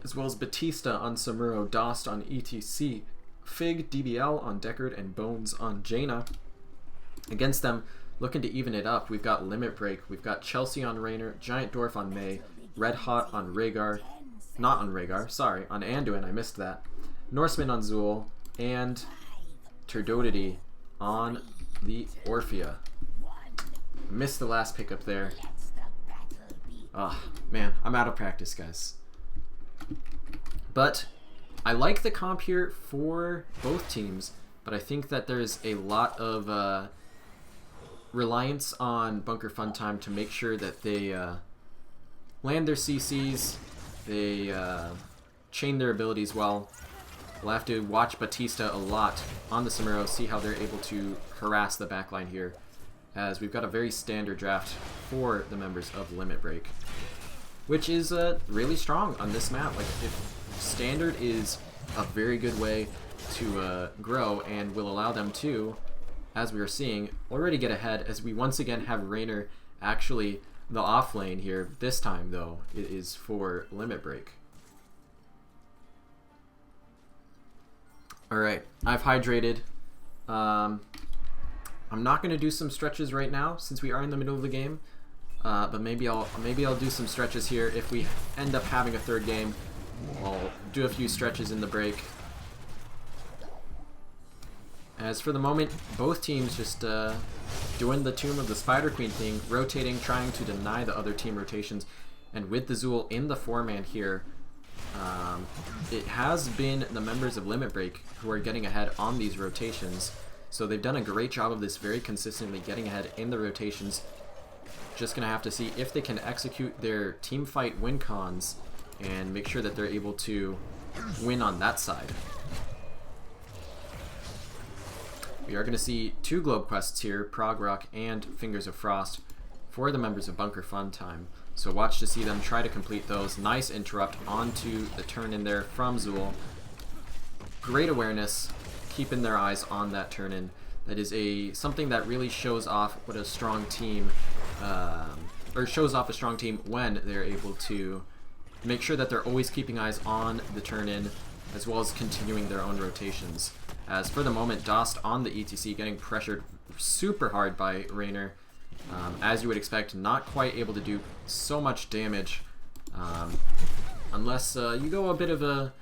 as well as Batista on Samuro, Dost on ETC, Fig, DBL on DECKARD, and Bones on Jaina. Against them, looking to even it up, we've got Limit Break, we've got Chelsea on Raynor, Giant Dwarf on May, Red Hot on Rhaegar, not on Rhaegar, sorry, on Anduin, I missed that, Norseman on Zool, and Turdodity on the Orphea. Missed the last pickup there. Oh, man, I'm out of practice, guys. But I like the comp here for both teams, but I think that there's a lot of reliance on Bunker Fun Time to make sure that they land their CCs, they chain their abilities well. We'll have to watch Batista a lot on the Samuro, see how they're able to harass the backline here, as we've got a very standard draft for the members of Limit Break, which is really strong on this map. Like, if standard is a very good way to grow and will allow them to, as we are seeing, already get ahead, as we once again have Raynor actually the off lane here. This time, though, it is for Limit Break. Alright, I've hydrated. I'm not going to do some stretches right now since we are in the middle of the game, but maybe I'll do some stretches here if we end up having a third game. I'll do a few stretches in the break. As for the moment, both teams just doing the Tomb of the Spider Queen thing, rotating, trying to deny the other team rotations, and with the Zool in the 4-man here, it has been the members of Limit Break who are getting ahead on these rotations. So they've done a great job of this, very consistently getting ahead in the rotations. Just going to have to see if they can execute their team fight win cons and make sure that they're able to win on that side. We are going to see 2 globe quests here, Prog Rock and Fingers of Frost, for the members of Bunker Fun Time. So watch to see them try to complete those. Nice interrupt onto the turn in there from Zool. Great awareness, keeping their eyes on that turn in. That is something that really shows off what a strong team, or shows off a strong team when they're able to make sure that they're always keeping eyes on the turn in, as well as continuing their own rotations. As for the moment, Dost on the ETC getting pressured super hard by Raynor. As you would expect, not quite able to do so much damage unless you go a bit of a...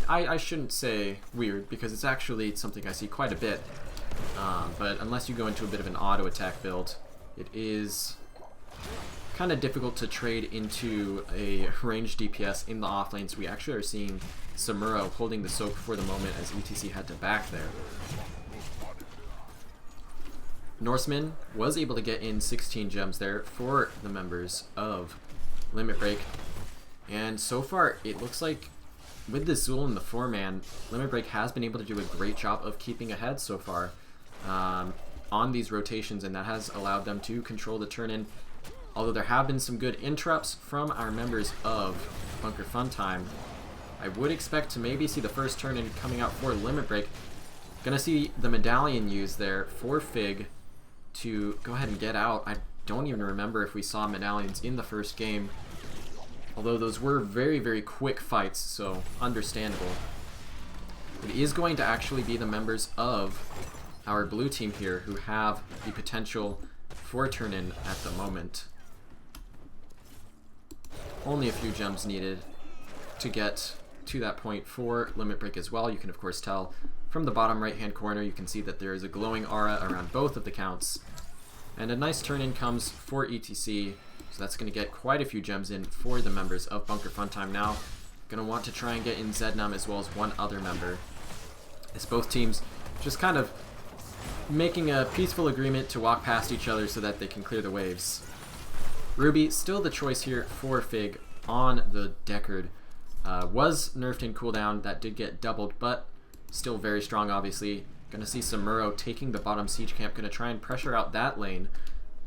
I shouldn't say weird, because it's actually something I see quite a bit, but unless you go into a bit of an auto attack build, it is kind of difficult to trade into a ranged DPS in the offlane. So we actually are seeing Samuro holding the soak for the moment as ETC had to back there. Norseman was able to get in 16 gems there for the members of Limit Break, and so far it looks like with the Zool and the 4-man, Limit Break has been able to do a great job of keeping ahead so far on these rotations, and that has allowed them to control the turn-in. Although there have been some good interrupts from our members of Bunker Fun Time, I would expect to maybe see the first turn-in coming out for Limit Break. Gonna see the medallion used there for Fig to go ahead and get out. I don't even remember if we saw medallions in the first game, although those were very, very quick fights, so understandable. It is going to actually be the members of our blue team here who have the potential for turn-in at the moment. Only a few gems needed to get to that point for Limit Break as well. You can of course tell from the bottom right hand corner, you can see that there is a glowing aura around both of the counts. And a nice turn-in comes for ETC, so that's going to get quite a few gems in for the members of Bunker Funtime now. Going to want to try and get in Zednam as well as one other member. As both teams just kind of making a peaceful agreement to walk past each other so that they can clear the waves. Ruby, still the choice here for Fig on the DECKARD. Was nerfed in cooldown, that did get doubled, but still very strong obviously. Gonna see Samuro taking the bottom siege camp, gonna try and pressure out that lane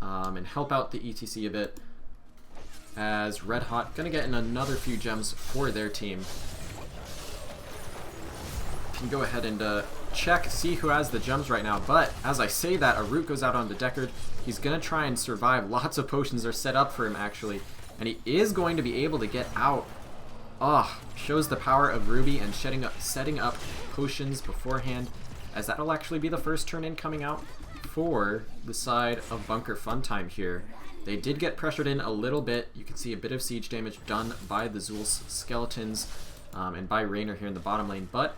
and help out the ETC a bit. As Red Hot gonna get in another few gems for their team. Can go ahead and check, see who has the gems right now, but as I say that, a root goes out on the DECKARD. He's gonna try and survive. Lots of potions are set up for him actually, and he is going to be able to get out. Shows the power of Ruby and setting up potions beforehand, as that'll actually be the first turn-in coming out for the side of Bunker Funtime here. They did get pressured in a little bit. You can see a bit of siege damage done by the Zul's skeletons and by Raynor here in the bottom lane, but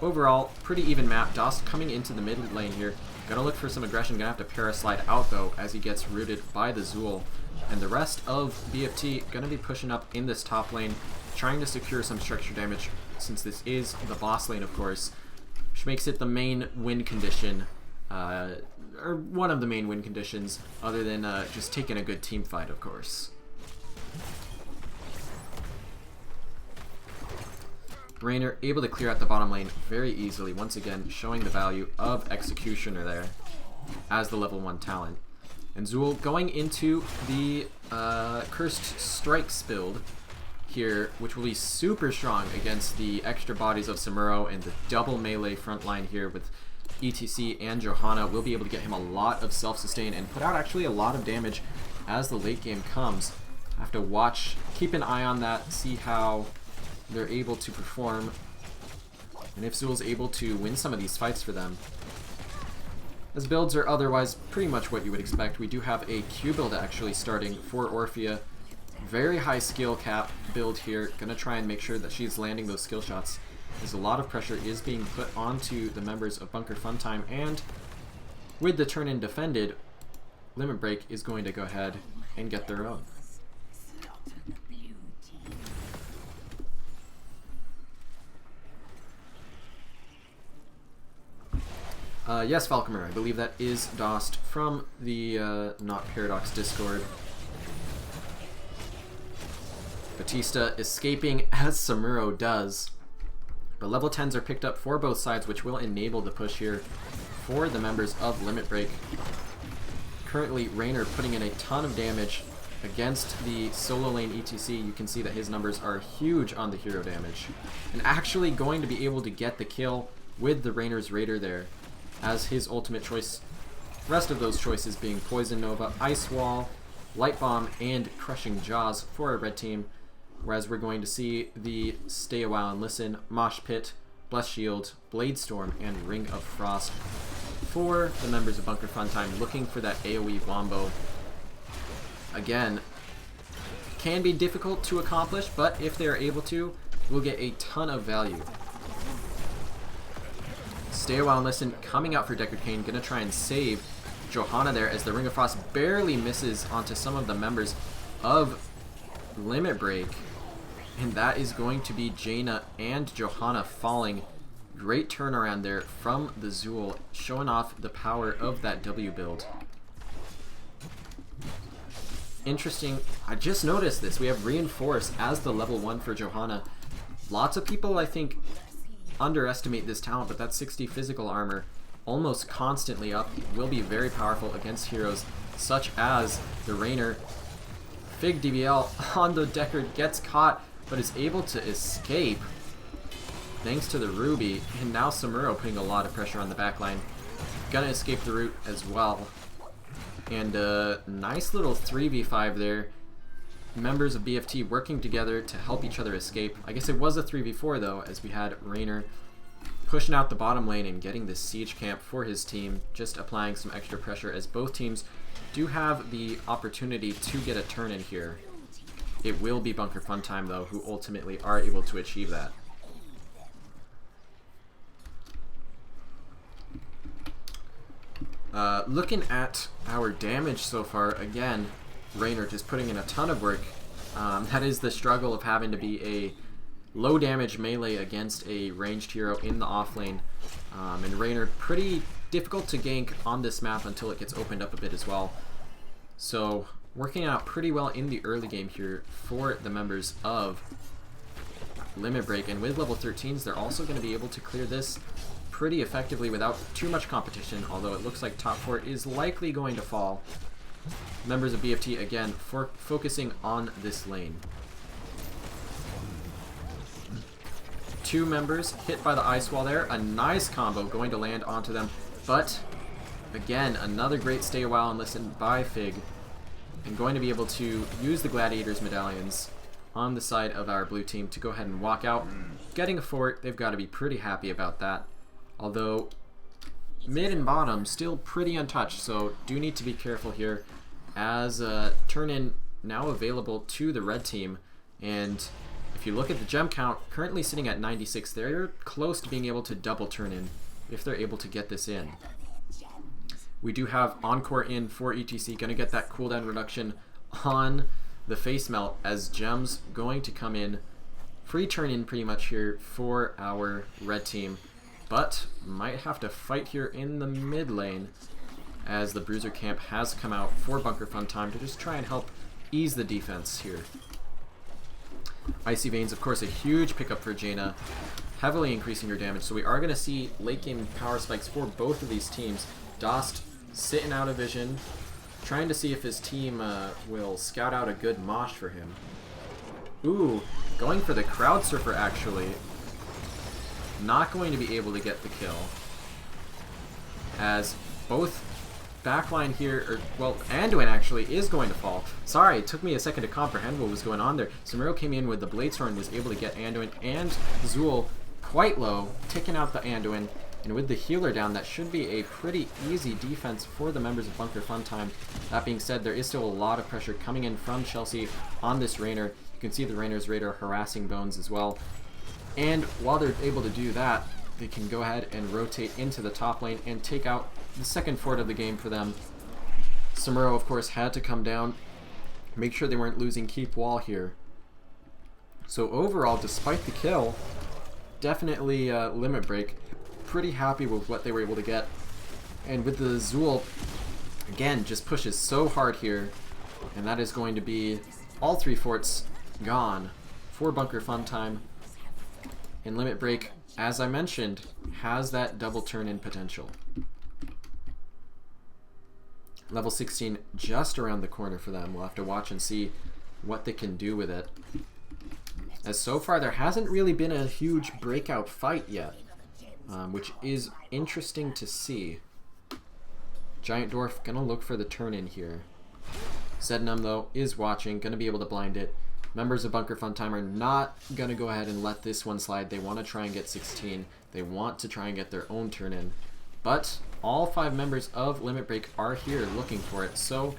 overall, pretty even map. Dost coming into the mid lane here. Gonna look for some aggression. Gonna have to paraslide out though as he gets rooted by the Zul. And the rest of BFT gonna be pushing up in this top lane, trying to secure some structure damage since this is the boss lane, of course, which makes it the main win condition, or one of the main win conditions, other than just taking a good team fight, of course. Raynor able to clear out the bottom lane very easily, once again showing the value of Executioner there as the level 1 talent. And Zul going into the Cursed Strikes build here, which will be super strong against the extra bodies of Samuro, and the double melee front line here with ETC and Johanna will be able to get him a lot of self-sustain and put out actually a lot of damage as the late game comes. I have to watch, keep an eye on that, see how they're able to perform, and if Zul's able to win some of these fights for them. As builds are otherwise pretty much what you would expect. We do have a Q build actually starting for Orphea. Very high skill cap build here. Gonna try and make sure that she's landing those skill shots, as a lot of pressure is being put onto the members of Bunker Funtime, and with the turn-in defended, Limit Break is going to go ahead and get their own. Yes, Falcomer, I believe that is Dost from the Not Paradox Discord. Batista escaping as Samuro does. But level 10s are picked up for both sides, which will enable the push here for the members of Limit Break. Currently, Raynor putting in a ton of damage against the solo lane ETC. You can see that his numbers are huge on the hero damage. And actually going to be able to get the kill with the Raynor's Raider there, as his ultimate choice, rest of those choices being Poison Nova, Ice Wall, Light Bomb, and Crushing Jaws for our red team. Whereas we're going to see the Stay a While and Listen, Mosh Pit, Bless Shield, Blade Storm, and Ring of Frost for the members of Bunker Funtime, looking for that AoE wombo. Again, can be difficult to accomplish, but if they are able to, we'll get a ton of value. Stay a While and Listen coming out for DECKARD Kane, gonna try and save Johanna there as the Ring of Frost barely misses onto some of the members of Limit Break. And that is going to be Jaina and Johanna falling. Great turnaround there from the Zul, showing off the power of that W build. Interesting, I just noticed this. We have Reinforce as the level 1 for Johanna. Lots of people, I think, underestimate this talent, but that 60 physical armor almost constantly up will be very powerful against heroes such as the Raynor. Fig DBL on the DECKARD gets caught, but is able to escape thanks to the Ruby, and now Samuro putting a lot of pressure on the backline. Gonna escape the root as well. And a nice little 3v5 there. Members of BFT working together to help each other escape. I guess it was a 3v4 though, as we had Raynor pushing out the bottom lane and getting the siege camp for his team, just applying some extra pressure as both teams do have the opportunity to get a turn in here. It will be Bunker Fun Time, though, who ultimately are able to achieve that. Looking at our damage so far, again, Raynor just putting in a ton of work. That is the struggle of having to be a low damage melee against a ranged hero in the off lane. And Raynor pretty difficult to gank on this map until it gets opened up a bit as well. So working out pretty well in the early game here for the members of Limit Break, and with level 13s they're also going to be able to clear this pretty effectively without too much competition, although it looks like top 4 is likely going to fall. Members of BFT again focusing on this lane. 2 members hit by the ice wall there. A nice combo going to land onto them, but again another great stay a while and listen by Fig, and going to be able to use the Gladiator's medallions on the side of our blue team to go ahead and walk out. Getting a fort, they've got to be pretty happy about that. Although mid and bottom still pretty untouched, so do need to be careful here as turn-in now available to the red team. And if you look at the gem count, currently sitting at 96, they're close to being able to double turn-in if they're able to get this in. We do have Encore in for ETC, going to get that cooldown reduction on the face melt as gems going to come in. Free turn-in pretty much here for our red team, but might have to fight here in the mid lane as the Bruiser camp has come out for Bunker Fun Time to just try and help ease the defense here. Icy Veins, of course, a huge pickup for Jaina, heavily increasing her damage, so we are going to see late game power spikes for both of these teams. Dost sitting out of vision, trying to see if his team will scout out a good mosh for him. Ooh, going for the Crowd Surfer actually. Not going to be able to get the kill, as both backline here, or well, Anduin actually is going to fall. Sorry, it took me a second to comprehend what was going on there. Samuro came in with the Bladestorm, was able to get Anduin and Zool quite low, taking out the Anduin, and with the healer down, that should be a pretty easy defense for the members of Bunker Fun Time. That being said, there is still a lot of pressure coming in from Chelsea on this Raynor. You can see the Raynor's radar harassing Bones as well. And while they're able to do that, they can go ahead and rotate into the top lane and take out the second fort of the game for them. Samuro, of course, had to come down, make sure they weren't losing keep wall here. So overall, despite the kill, definitely Limit Break. Pretty happy with what they were able to get. And with the Zool, again, just pushes so hard here. And that is going to be all 3 forts gone for Bunker Fun Time. And Limit Break, as I mentioned, has that double turn-in potential. Level 16 just around the corner for them. We'll have to watch and see what they can do with it. As so far, there hasn't really been a huge breakout fight yet, which is interesting to see. Giant Dwarf gonna look for the turn-in here. Zednum, though, is watching, gonna be able to blind it. Members of Bunker Fun Time are not going to go ahead and let this one slide. They want to try and get 16. They want to try and get their own turn in. But all 5 members of Limit Break are here looking for it, so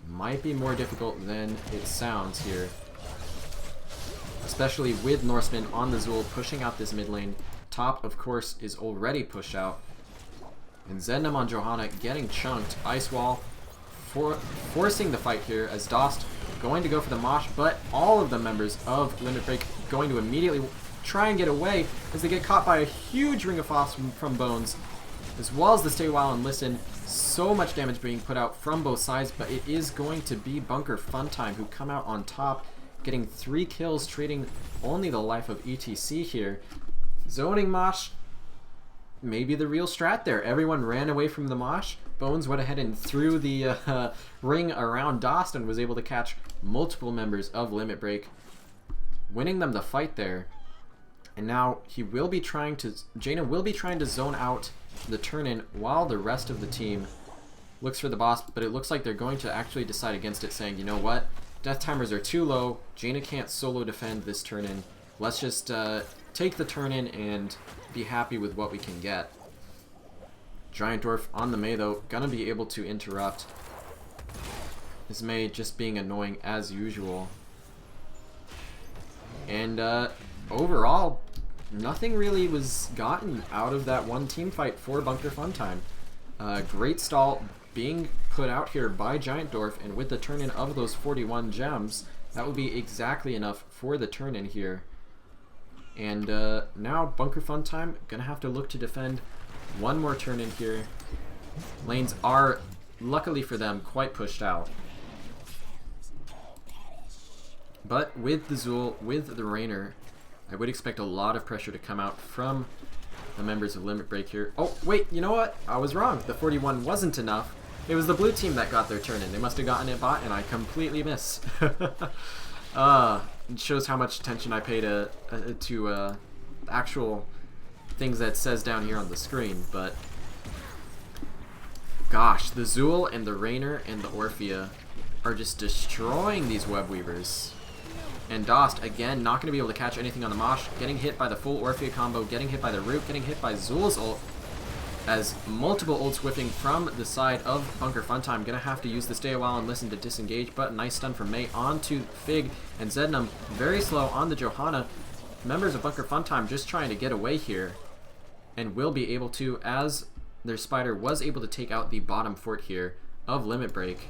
might be more difficult than it sounds here. Especially with Norseman on the Zool pushing out this mid lane. Top, of course, is already pushed out. And Zednum on Johanna getting chunked. Ice Wall forcing the fight here as Dost going to go for the mosh, but all of the members of Limit Break going to immediately try and get away as they get caught by a huge Ring of Frost from Bones, as well as the Stay While and Listen. So much damage being put out from both sides, but it is going to be Bunker Fun Time who come out on top, getting 3 kills, trading only the life of ETC here. Zoning mosh, maybe the real strat there. Everyone ran away from the mosh. Bones went ahead and threw the ring around Dost and was able to catch multiple members of Limit Break, winning them the fight there. And now he will be trying to, Jaina will be trying to zone out the turn-in while the rest of the team looks for the boss, but it looks like they're going to actually decide against it, saying, you know what, death timers are too low, Jaina can't solo defend this turn-in, let's just take the turn-in and be happy with what we can get. Giant Dwarf on the Mei, though, gonna be able to interrupt. This Mei just being annoying as usual. And overall, nothing really was gotten out of that one team fight for Bunker Funtime. Great stall being put out here by Giant Dwarf, and with the turn-in of those 41 gems, that would be exactly enough for the turn-in here. And now Bunker Funtime gonna have to look to defend one more turn-in here. Lanes are, luckily for them, quite pushed out. But with the Zool, with the Rainer, I would expect a lot of pressure to come out from the members of Limit Break here. Oh, wait, you know what? I was wrong. The 41 wasn't enough. It was the blue team that got their turn in. They must have gotten it bot, and I completely missed. It shows how much attention I pay to actual things that says down here on the screen, but gosh, the Zool and the Rainer and the Orphea are just destroying these web weavers. And Dost, again, not going to be able to catch anything on the Mosh, getting hit by the full Orphea combo, getting hit by the Root, getting hit by Zool's ult, as multiple ults whiffing from the side of Bunker Funtime. Going to have to use the Stay a While and Listen to disengage, but nice stun from Mei onto Fig, and Zednam very slow on the Johanna. Members of Bunker Funtime just trying to get away here, and will be able to, as their Spider was able to take out the bottom fort here of Limit Break.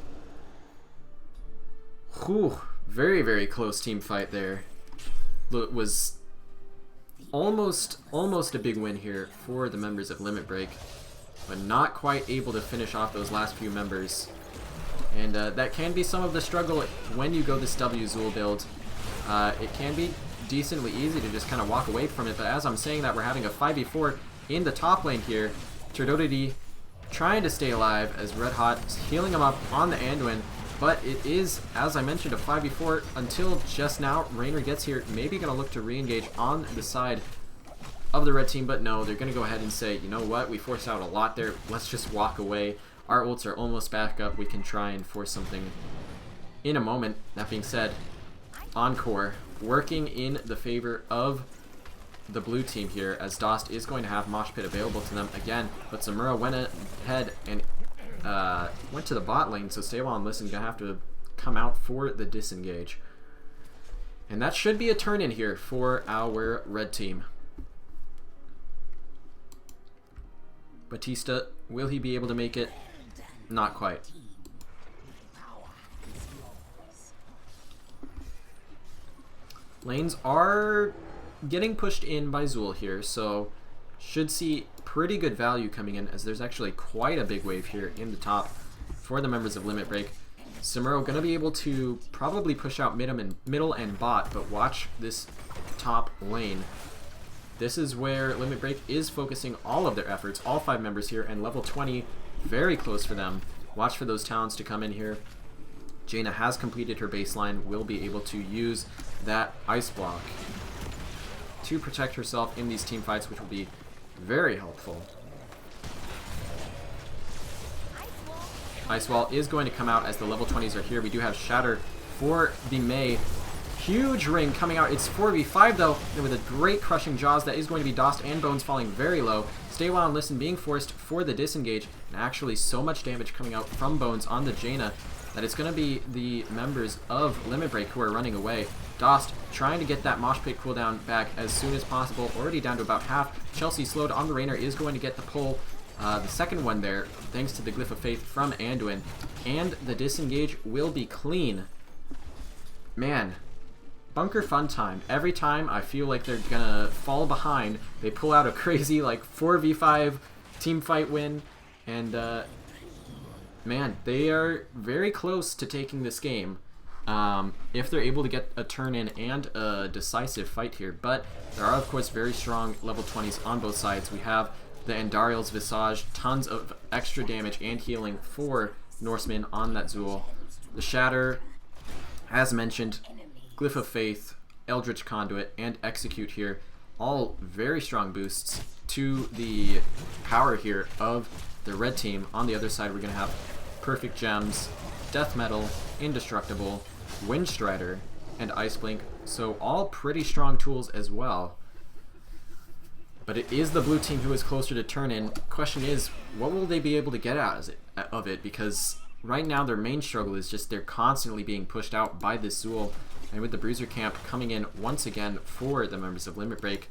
Whew, very, very close team fight there. It was almost a big win here for the members of Limit Break, but not quite able to finish off those last few members. And that can be some of the struggle when you go this W Zool build. It can be decently easy to just kind of walk away from it, but as I'm saying that, we're having a 5v4 in the top lane here. Turdodity trying to stay alive as Red Hot is healing him up on the Anduin, but it is, as I mentioned, a 5v4 until just now. Rainer gets here, maybe going to look to re-engage on the side of the red team, but no, they're going to go ahead and say, you know what, we forced out a lot there, let's just walk away. Our ults are almost back up, we can try and force something in a moment. That being said, Encore working in the favor of the blue team here, as Dost is going to have Mosh Pit available to them again, but Zamura went ahead and went to the bot lane, so Stay While and Listen gonna have to come out for the disengage. And that should be a turn in here for our red team. Batista, will he be able to make it? Not quite. Lanes are getting pushed in by Zool here, so should see pretty good value coming in, as there's actually quite a big wave here in the top for the members of Limit Break. Samuro going to be able to probably push out middle and bot, but watch this top lane. This is where Limit Break is focusing all of their efforts, all 5 members here, and level 20 very close for them. Watch for those talents to come in here. Jaina has completed her baseline, will be able to use that ice block to protect herself in these team fights, which will be very helpful. Ice Wall is going to come out as the level 20s are here. We do have Shatter for the Mei. Huge ring coming out. It's 4v5 though, and with a great crushing Jaws, that is going to be Dost and Bones falling very low. Stay While and Listen being forced for the disengage, and actually so much damage coming out from Bones on the Jaina that it's going to be the members of Limit Break who are running away. Dost trying to get that Mosh Pit cooldown back as soon as possible, already down to about half. Chelsea slowed on the Rainer is going to get the pull, the second one there, thanks to the Glyph of Faith from Anduin, and the disengage will be clean. Man, Bunker Funtime, every time I feel like they're gonna fall behind, they pull out a crazy like 4v5 team fight win, and man, they are very close to taking this game. If they're able to get a turn in and a decisive fight here, but there are of course very strong level 20s on both sides. We have the Andariel's Visage, tons of extra damage and healing for Norseman on that Zool. The Shatter, as mentioned, Glyph of Faith, Eldritch Conduit, and Execute here, all very strong boosts to the power here of the red team. On the other side, we're going to have Perfect Gems, Death Metal, Indestructible, Windstrider, and Ice Blink, so all pretty strong tools as well. But it is the blue team who is closer to turn-in. Question is, what will they be able to get out of it? Because right now their main struggle is just they're constantly being pushed out by this Zool. And with the Bruiser Camp coming in once again for the members of Limit Break,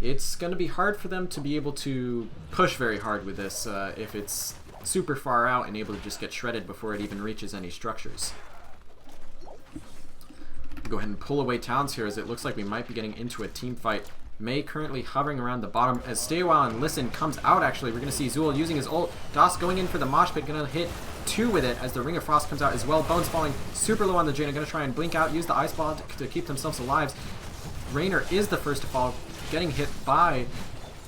it's going to be hard for them to be able to push very hard with this if it's super far out and able to just get shredded before it even reaches any structures. Go ahead and pull away towns here as it looks like we might be getting into a team fight. May currently hovering around the bottom as Stay a While and Listen comes out actually. We're going to see Zool using his ult. Das going in for the mosh pit, going to hit 2 with it as the Ring of Frost comes out as well. Bones falling super low on the Jaina, going to try and blink out, use the Ice Ball to keep themselves alive. Raynor is the first to fall, getting hit by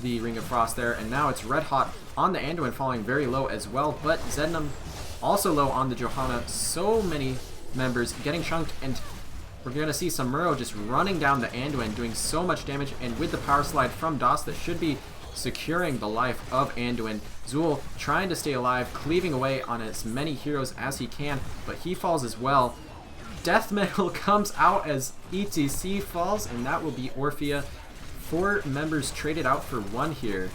the Ring of Frost there, and now it's Red Hot on the Anduin falling very low as well, but Zednam also low on the Johanna. So many members getting chunked, and we're going to see Samuro just running down the Anduin, doing so much damage, and with the power slide from Das that should be securing the life of Anduin. Zool trying to stay alive, cleaving away on as many heroes as he can, but he falls as well. Death Metal comes out as ETC falls, and that will be Orphea. 4 members traded out for 1 here,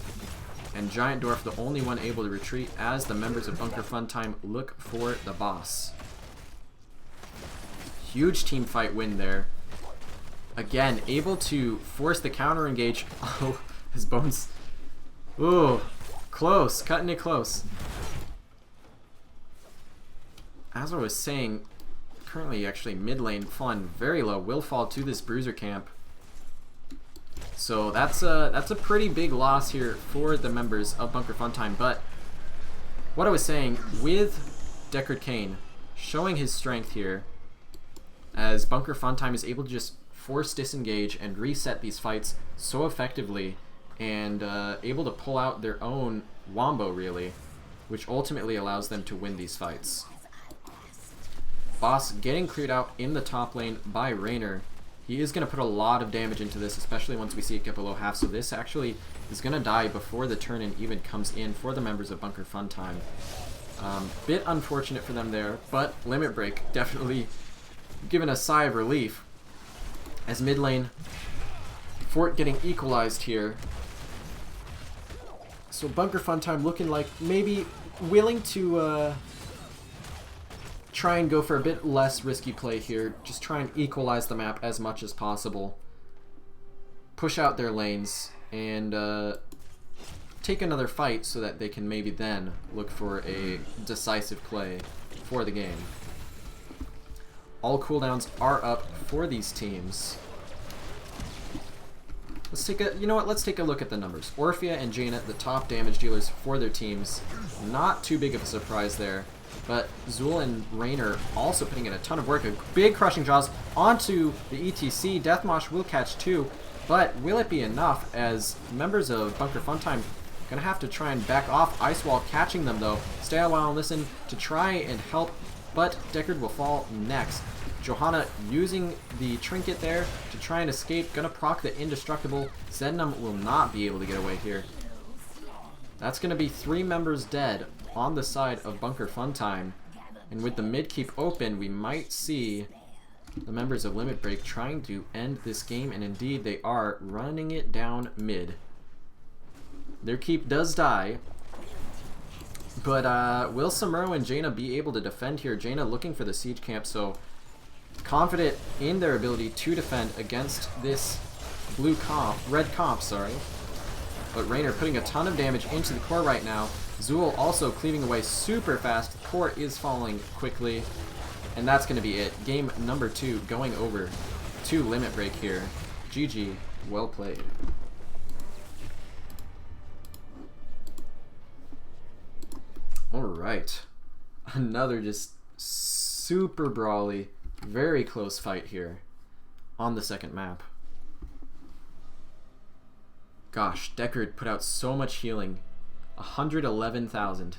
and Giant Dwarf the only one able to retreat as the members of Bunker Funtime look for the boss. Huge team fight win there. Again, able to force the counter engage. Oh, his bones. Ooh, close, cutting it close. As I was saying, currently actually mid lane falling very low, will fall to this Bruiser Camp. So that's a pretty big loss here for the members of Bunker Funtime. But what I was saying, with Deckard Cain showing his strength here, as Bunker Funtime is able to just force disengage and reset these fights so effectively, and able to pull out their own Wombo really, which ultimately allows them to win these fights. Boss getting cleared out in the top lane by Raynor. He is going to put a lot of damage into this, especially once we see it get below half, so this actually is going to die before the turn-in even comes in for the members of Bunker Funtime. Bit unfortunate for them there, but Limit Break definitely given a sigh of relief as mid lane Fort getting equalized here. So Bunker Funtime looking like maybe willing to try and go for a bit less risky play here. Just try and equalize the map as much as possible. Push out their lanes and take another fight so that they can maybe then look for a decisive play for the game. All cooldowns are up for these teams. Let's take a, let's take a look at the numbers. Orphea and Jaina, the top damage dealers for their teams. Not too big of a surprise there. But Zool and Raynor also putting in a ton of work. A big crushing jaws onto the ETC. Deathmosh will catch 2. But will it be enough, as members of Bunker Funtime gonna have to try and back off. Ice Wall catching them though. Stay a while and listen to try and help, but Deckard will fall next. Johanna using the trinket there to try and escape. Gonna proc the indestructible. Zednam will not be able to get away here. That's gonna be 3 members dead on the side of Bunker Funtime. And with the mid keep open, we might see the members of Limit Break trying to end this game, and indeed they are, running it down mid. Their keep does die, but will Samuro and Jaina be able to defend here? Jaina looking for the siege camp, so confident in their ability to defend against this red comp, sorry. But Raynor putting a ton of damage into the core right now. Zool also cleaving away super fast. The core is falling quickly. And that's going to be it. Game number 2 going over to Limit Break here. GG, well played. Alright. Another just super brawly, very close fight here on the second map. Gosh, Deckard put out so much healing. 111,000.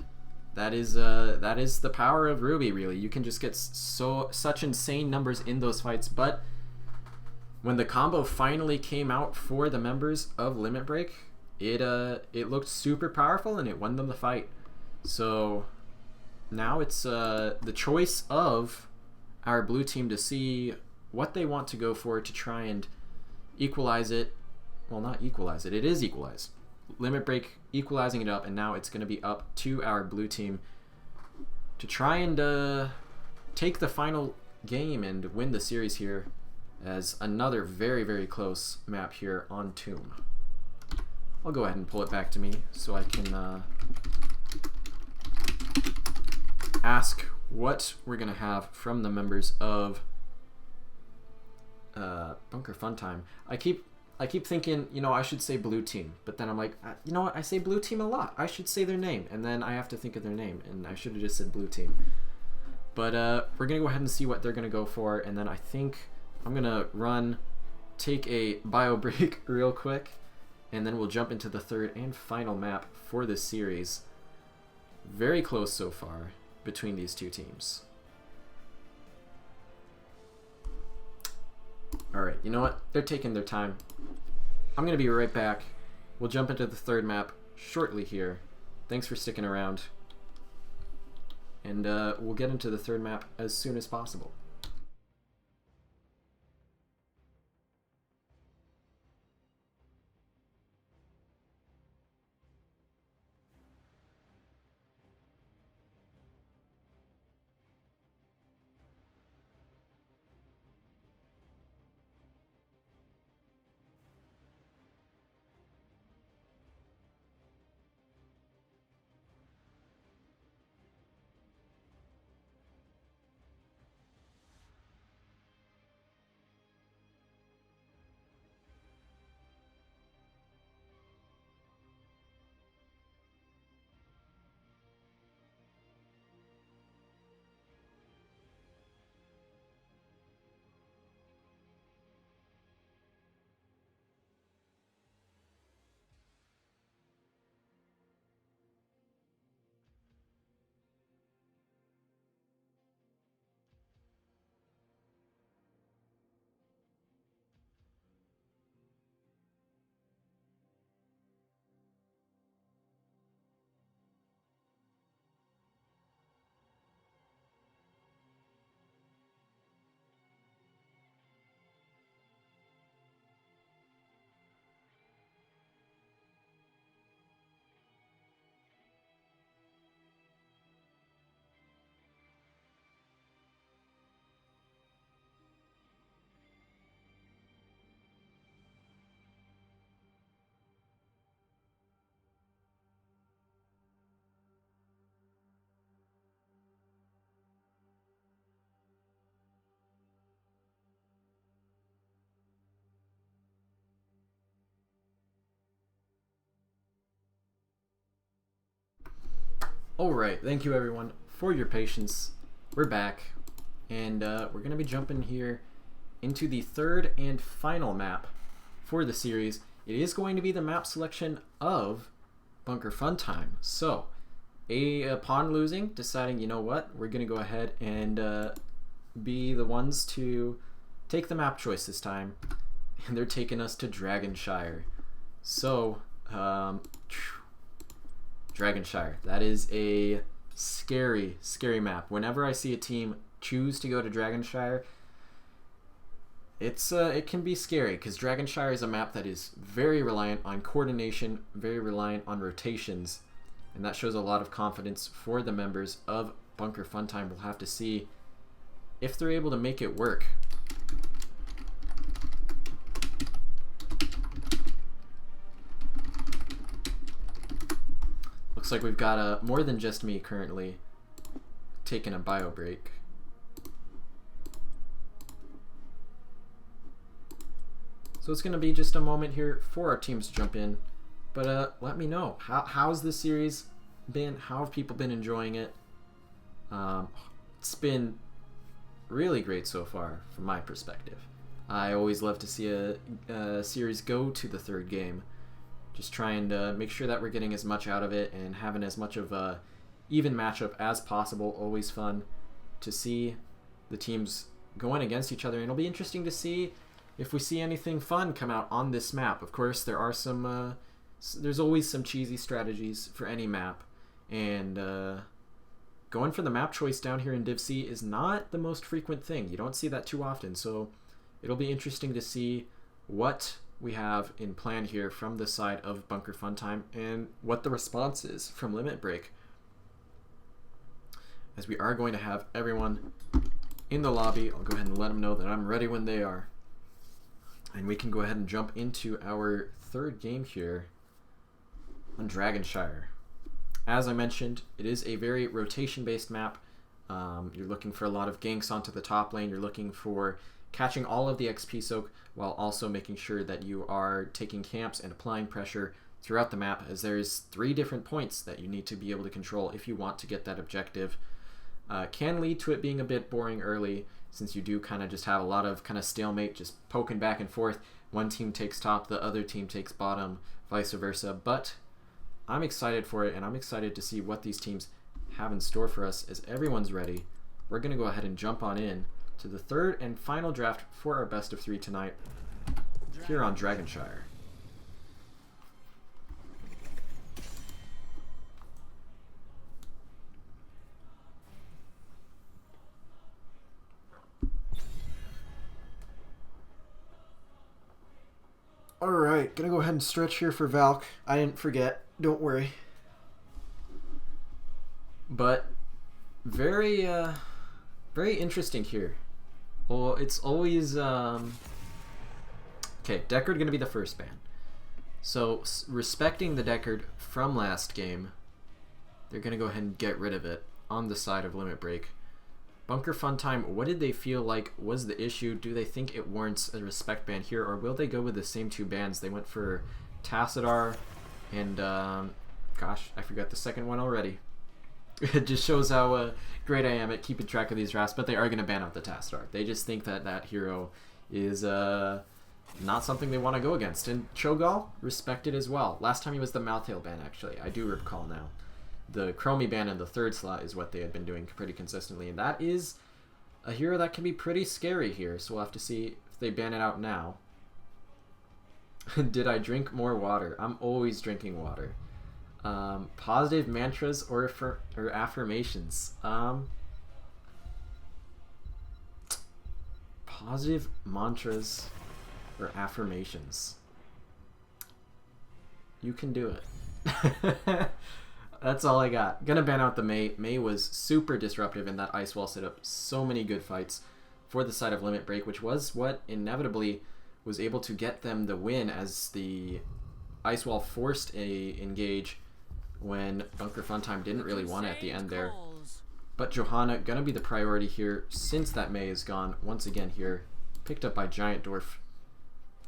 That is the power of Ruby, really. You can just get such insane numbers in those fights, but when the combo finally came out for the members of Limit Break, it looked super powerful and it won them the fight. So now it's the choice of our blue team to see what they want to go for to try and equalize it well, not equalize it. It is equalized. Limit break equalizing it up, and now it's going to be up to our blue team to try and take the final game and win the series here, as another very, very close map here on Tomb. I'll go ahead and pull it back to me so I can ask what we're going to have from the members of Bunker Fun Time. I keep thinking, you know, I should say blue team, but then I'm like, you know what, I say blue team a lot. I should say their name, and then I have to think of their name, and I should have just said blue team. But we're going to go ahead and see what they're going to go for, and then I think I'm going to take a bio break real quick, and then we'll jump into the third and final map for this series. Very close so far between these two teams. Alright, you know what? They're taking their time. I'm going to be right back. We'll jump into the third map shortly here. Thanks for sticking around. And we'll get into the third map as soon as possible. Alright, thank you everyone for your patience. We're back, and we're going to be jumping here into the third and final map for the series. It is going to be the map selection of Bunker Fun Time. So, upon losing, deciding, you know what, we're going to go ahead and be the ones to take the map choice this time, and they're taking us to Dragonshire. So, Dragonshire. That is a scary, scary map. Whenever I see a team choose to go to Dragonshire, it can be scary, because Dragonshire is a map that is very reliant on coordination, very reliant on rotations, and that shows a lot of confidence for the members of Bunker Fun Time. We'll have to see if they're able to make it work. Looks like we've got more than just me currently taking a bio break. So it's going to be just a moment here for our teams to jump in. But let me know, how's this series been? How have people been enjoying it? It's been really great so far from my perspective. I always love to see a series go to the third game. Just trying to make sure that we're getting as much out of it and having as much of a even matchup as possible. Always fun to see the teams going against each other, and it'll be interesting to see if we see anything fun come out on this map. Of course, there are some there's always some cheesy strategies for any map, and going for the map choice down here in Div C is not the most frequent thing. You don't see that too often, so it'll be interesting to see what we have in plan here from the side of Bunker Funtime and what the response is from Limit Break, as we are going to have everyone in the lobby. I'll go ahead and let them know that I'm ready when they are, and we can go ahead and jump into our third game here on Dragonshire. As I mentioned, it is a very rotation-based map. You're looking for a lot of ganks onto the top lane. You're looking for catching all of the XP soak while also making sure that you are taking camps and applying pressure throughout the map, as there's 3 different points that you need to be able to control if you want to get that objective. Can lead to it being a bit boring early, since you do kind of just have a lot of kind of stalemate, just poking back and forth. One team takes top, the other team takes bottom, vice versa. But I'm excited for it, and I'm excited to see what these teams have in store for us. As everyone's ready, we're going to go ahead and jump on in to the third and final draft for our best of 3 tonight here on Dragonshire. Alright, gonna go ahead and stretch here for Valk. I didn't forget, don't worry. But very very interesting here. Well, it's always okay, DECKARD gonna be the first ban. So respecting the DECKARD from last game, they're gonna go ahead and get rid of it on the side of Limit Break. Bunker Funtime, what did they feel like was the issue? Do they think it warrants a respect ban here, or will they go with the same 2 bans? They went for Tassadar and gosh, I forgot the second one already. It just shows how great I am at keeping track of these drafts, but they are going to ban out the Tassadar. They just think that that hero is not something they want to go against. And Cho'Gall, respected as well. Last time he was the Malthael ban, actually. I do recall now. The CHROMIE ban in the 3rd slot is what they had been doing pretty consistently, and that is a hero that can be pretty scary here, so we'll have to see if they ban it out now. Did I drink more water? I'm always drinking water. Positive mantras or affirmations. Positive mantras or affirmations. You can do it. That's all I got. Gonna ban out the Mei. Mei was super disruptive in that ice wall setup. So many good fights for the side of Limit Break, which was what inevitably was able to get them the win, as the ice wall forced a engage when Bunker Funtime didn't really want it at the end there. But Johanna gonna be the priority here since that Mei is gone once again here. Picked up by Giant Dwarf.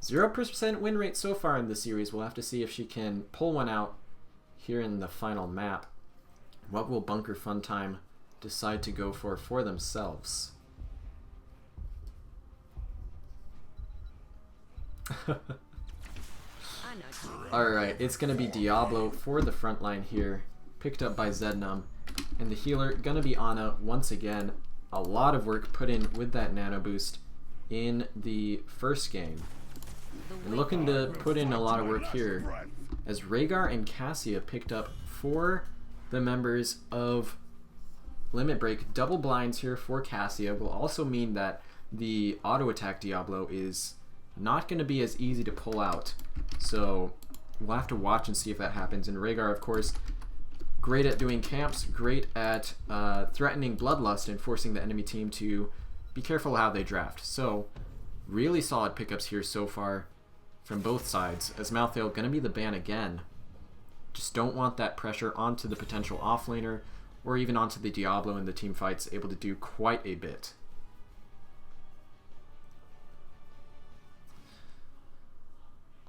0% win rate so far in the series. We'll have to see if she can pull one out here in the final map. What will Bunker Funtime decide to go for themselves? Alright, it's going to be DIABLO for the front line here, picked up by Zednum. And the healer going to be Ana once again. A lot of work put in with that nano boost in the first game. And looking to put in a lot of work here, as Rhaegar and Cassia picked up for the members of Limit Break. Double blinds here for Cassia will also mean that the auto attack DIABLO is not going to be as easy to pull out. So we'll have to watch and see if that happens. And Rhaegar, of course, great at doing camps, great at threatening Bloodlust and forcing the enemy team to be careful how they draft. So really solid pickups here so far from both sides, as Malthael going to be the ban again. Just don't want that pressure onto the potential offlaner or even onto the DIABLO in the team fights, able to do quite a bit.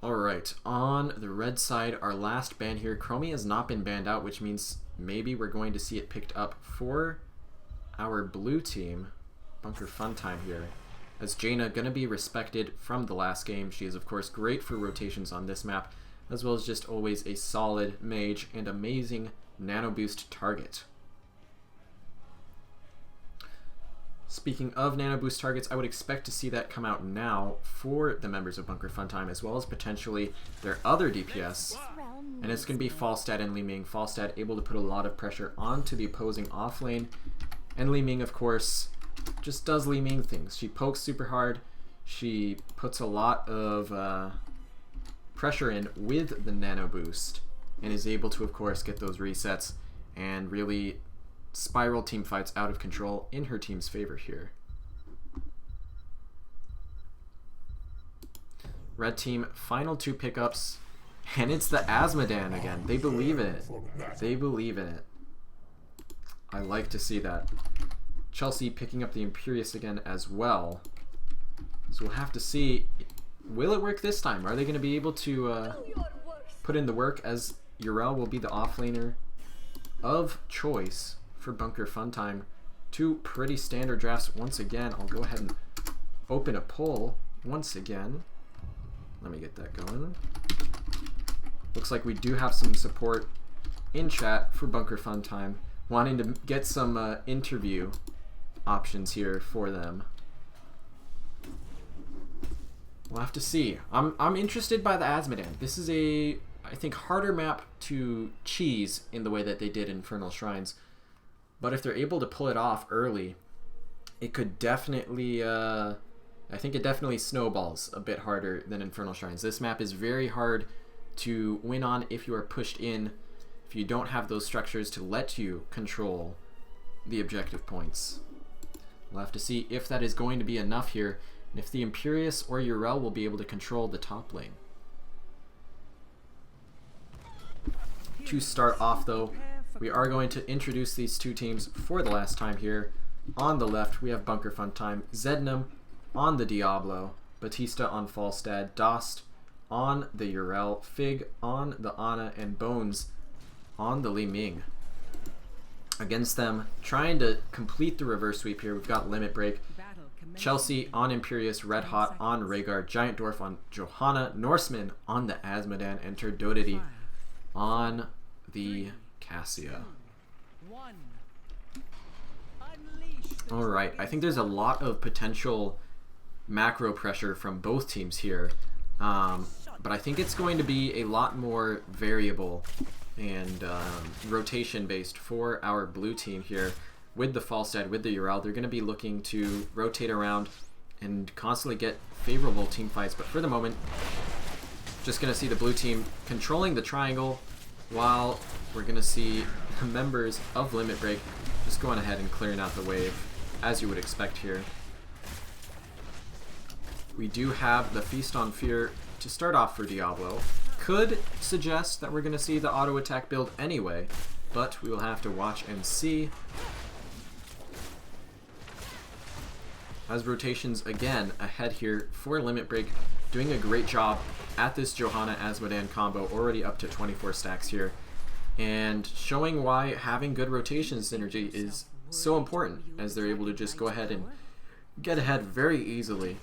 Alright, on the red side, our last ban here, CHROMIE has not been banned out, which means maybe we're going to see it picked up for our blue team. Bunker Funtime here, as Jaina going to be respected from the last game. She is, of course, great for rotations on this map, as well as just always a solid mage and amazing nano boost target. Speaking of nano boost targets, I would expect to see that come out now for the members of Bunker Funtime, as well as potentially their other DPS. And it's going to be Falstad and Li Ming. Falstad able to put a lot of pressure onto the opposing offlane, and Li Ming, of course, just does Li Ming things. She pokes super hard. She puts a lot of pressure in with the nano boost and is able to, of course, get those resets and really spiral team fights out of control in her team's favor here. Red team, final 2 pickups, and it's the Azmodan again. They believe in it. They believe in it. I like to see that. Chelsea picking up the Imperious again as well. So we'll have to see, will it work this time? Are they going to be able to put in the work, as Yrel will be the offlaner of choice for Bunker Funtime? 2 pretty standard drafts once again. I'll go ahead and open a poll once again. Let me get that going. Looks like we do have some support in chat for Bunker Funtime, wanting to get some interview options here for them. We'll have to see. I'm interested by the Azmodan. This is a, I think, harder map to cheese in the way that they did Infernal Shrines. But if they're able to pull it off early, it could definitely, I think it definitely snowballs a bit harder than Infernal Shrines. This map is very hard to win on if you are pushed in, if you don't have those structures to let you control the objective points. We'll have to see if that is going to be enough here, and if the Imperious or Yrel will be able to control the top lane. To start off though, we are going to introduce these 2 teams for the last time here. On the left, we have Bunker Funtime, Zednam on the Diablo, Batista on Falstad, Dost on the Yrel, Fig on the Ana, and Bones on the Li Ming. Against them, trying to complete the reverse sweep here, we've got Limit Break, Chelsea on Imperious, Red Hot on Rhaegar, Giant Dwarf on Johanna, Norseman on the Azmodan, and Turdodity on the Cassia. Alright, I think there's a lot of potential macro pressure from both teams here, but I think it's going to be a lot more variable and rotation based for our blue team here. With the Falstad, with the Yrel, they're going to be looking to rotate around and constantly get favorable team fights, but for the moment, just going to see the blue team controlling the triangle, while we're going to see the members of Limit Break just going ahead and clearing out the wave, as you would expect here. We do have the Feast on Fear to start off for Diablo. Could suggest that we're going to see the auto attack build anyway, but we will have to watch and see. As rotations again ahead here for Limit Break, doing a great job at this Johanna Azmodan combo, already up to 24 stacks here, and showing why having good rotation synergy is so important, as they're able to just go ahead and get ahead very easily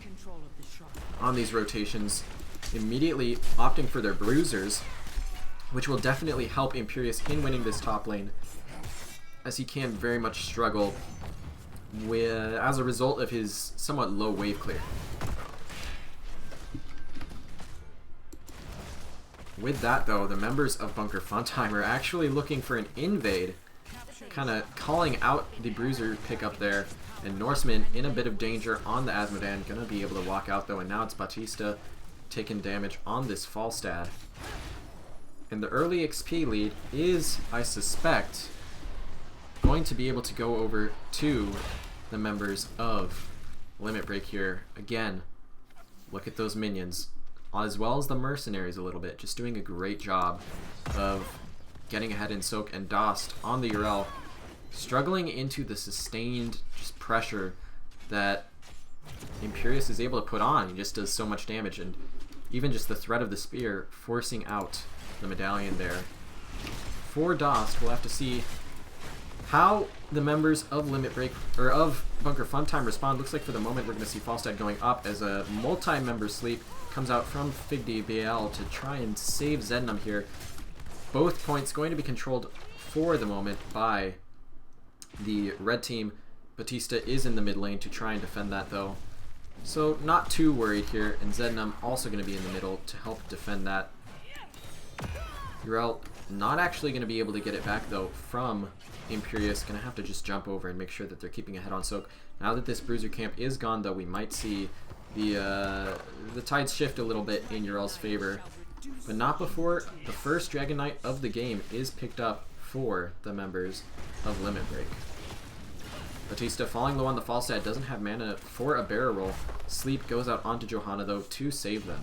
on these rotations, immediately opting for their bruisers, which will definitely help Imperious in winning this top lane, as he can very much struggle with, as a result of his somewhat low wave clear. With that though, the members of Bunker Funtime are actually looking for an invade, kind of calling out the bruiser pickup there, and Norseman in a bit of danger on the Azmodan, gonna be able to walk out though, and now it's Batista taking damage on this Falstad. And the early XP lead is, I suspect, going to be able to go over to the members of Limit Break here. Again, look at those minions, as well as the mercenaries a little bit, just doing a great job of getting ahead in soak, and Dost on the Yrel, struggling into the sustained just pressure that Imperious is able to put on. He just does so much damage, and even just the threat of the spear forcing out the medallion there. For Dost, we'll have to see how the members of Limit Break, or of Bunker Funtime, respond. Looks like for the moment we're going to see Falstad going up as a multi-member sleep comes out from Fig DBL to try and save Zednam here. Both points going to be controlled for the moment by the red team. Batista is in the mid lane to try and defend that though, so not too worried here, and Zednam also going to be in the middle to help defend that. Yrel not actually going to be able to get it back though from Imperious, going to have to just jump over and make sure that they're keeping ahead on soak. Now that this bruiser camp is gone though, we might see the tides shift a little bit in Yrel's favor, but not before the first Dragon Knight of the game is picked up for the members of Limit Break. Batista falling low on the Falstad, doesn't have mana for a barrel roll. Sleep goes out onto Johanna though to save them.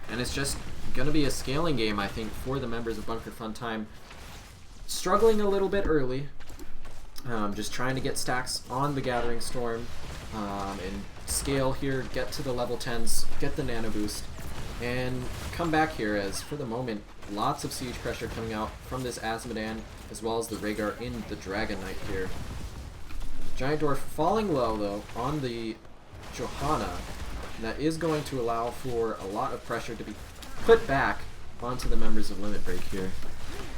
And it's just gonna be a scaling game, I think, for the members of Bunker Funtime. Struggling a little bit early, just trying to get stacks on the Gathering Storm and scale here, get to the level 10s, get the nano boost, and come back here as, for the moment, lots of siege pressure coming out from this Azmodan, as well as the Rhaegar in the Dragon Knight here. Giant Dwarf falling low, though, on the Johanna. That is going to allow for a lot of pressure to be put back onto the members of Limit Break here.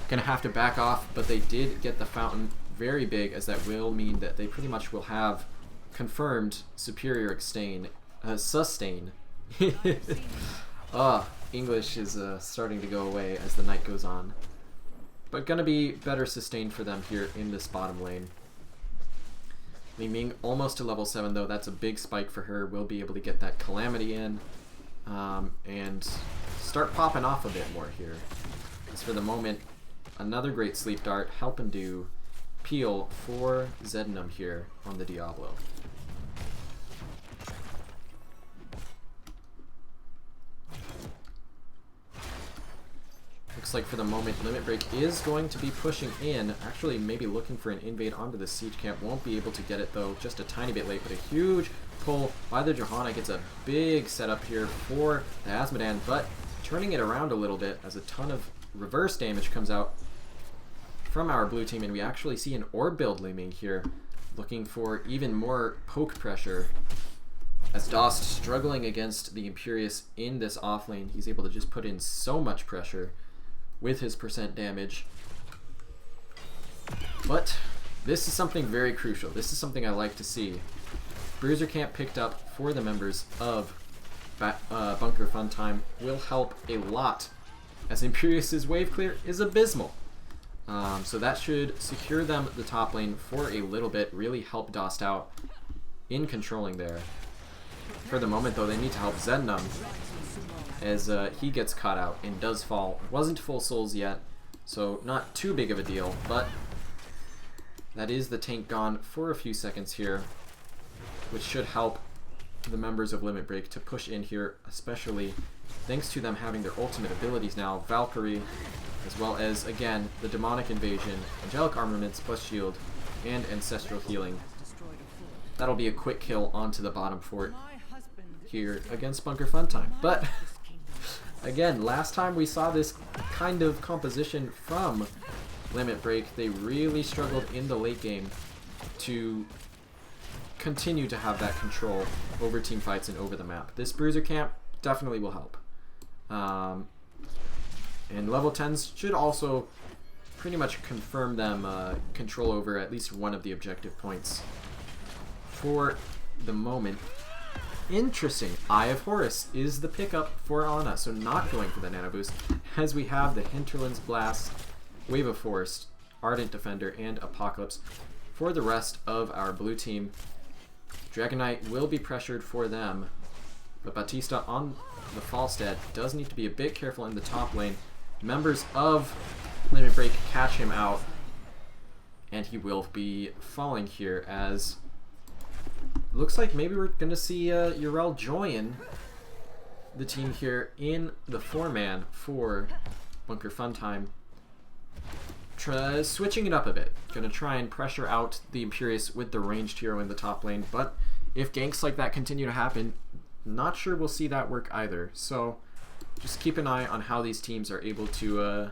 Gonna have to back off, but they did get the fountain very big, as that will mean that they pretty much will have confirmed superior sustain. English is starting to go away as the night goes on. But gonna be better sustained for them here in this bottom lane. Li Ming almost to level 7 though, that's a big spike for her. We'll be able to get that Calamity in and start popping off a bit more here. As for the moment, another great sleep dart helping do peel for Zednum here on the Diablo. Looks like for the moment Limit Break is going to be pushing in, actually maybe looking for an invade onto the siege camp. Won't be able to get it though, just a tiny bit late, but a huge pull by the Johanna. Gets a big setup here for the Azmodan, but turning it around a little bit as a ton of reverse damage comes out from our blue team, and we actually see an orb build looming here, looking for even more poke pressure. As Dost struggling against the Imperious in this offlane, he's able to just put in so much pressure with his percent damage. But this is something very crucial. This is something I like to see. Bruiser Camp picked up for the members of Bunker Funtime will help a lot, as Imperious's wave clear is abysmal. So that should secure them the top lane for a little bit, really help Dost out in controlling there. For the moment though, they need to help Zednum, as he gets caught out and does fall. Wasn't full souls yet, so not too big of a deal, but that is the tank gone for a few seconds here, which should help the members of Limit Break to push in here, especially thanks to them having their ultimate abilities now, Valkyrie, as well as, again, the Demonic Invasion, Angelic Armaments plus Shield, and Ancestral Healing. That'll be a quick kill onto the bottom fort here against Bunker Funtime. But again, last time we saw this kind of composition from Limit Break, they really struggled in the late game to continue to have that control over team fights and over the map. This Bruiser Camp definitely will help. And level 10s should also pretty much confirm them control over at least one of the objective points for the moment. Interesting. Eye of Horus is the pickup for Ana, so not going for the nano boost, as we have the Hinterland's Blast, Wave of Forest, Ardent Defender, and Apocalypse for the rest of our blue team. Dragon Knight will be pressured for them, but Batista on the Falstad does need to be a bit careful in the top lane. Members of Limit Break catch him out, and he will be falling here, as looks like maybe we're going to see Yrel join the team here in the 4-man for Bunker Funtime. Switching it up a bit. Going to try and pressure out the Imperious with the ranged hero in the top lane, but if ganks like that continue to happen, not sure we'll see that work either. So just keep an eye on how these teams are able to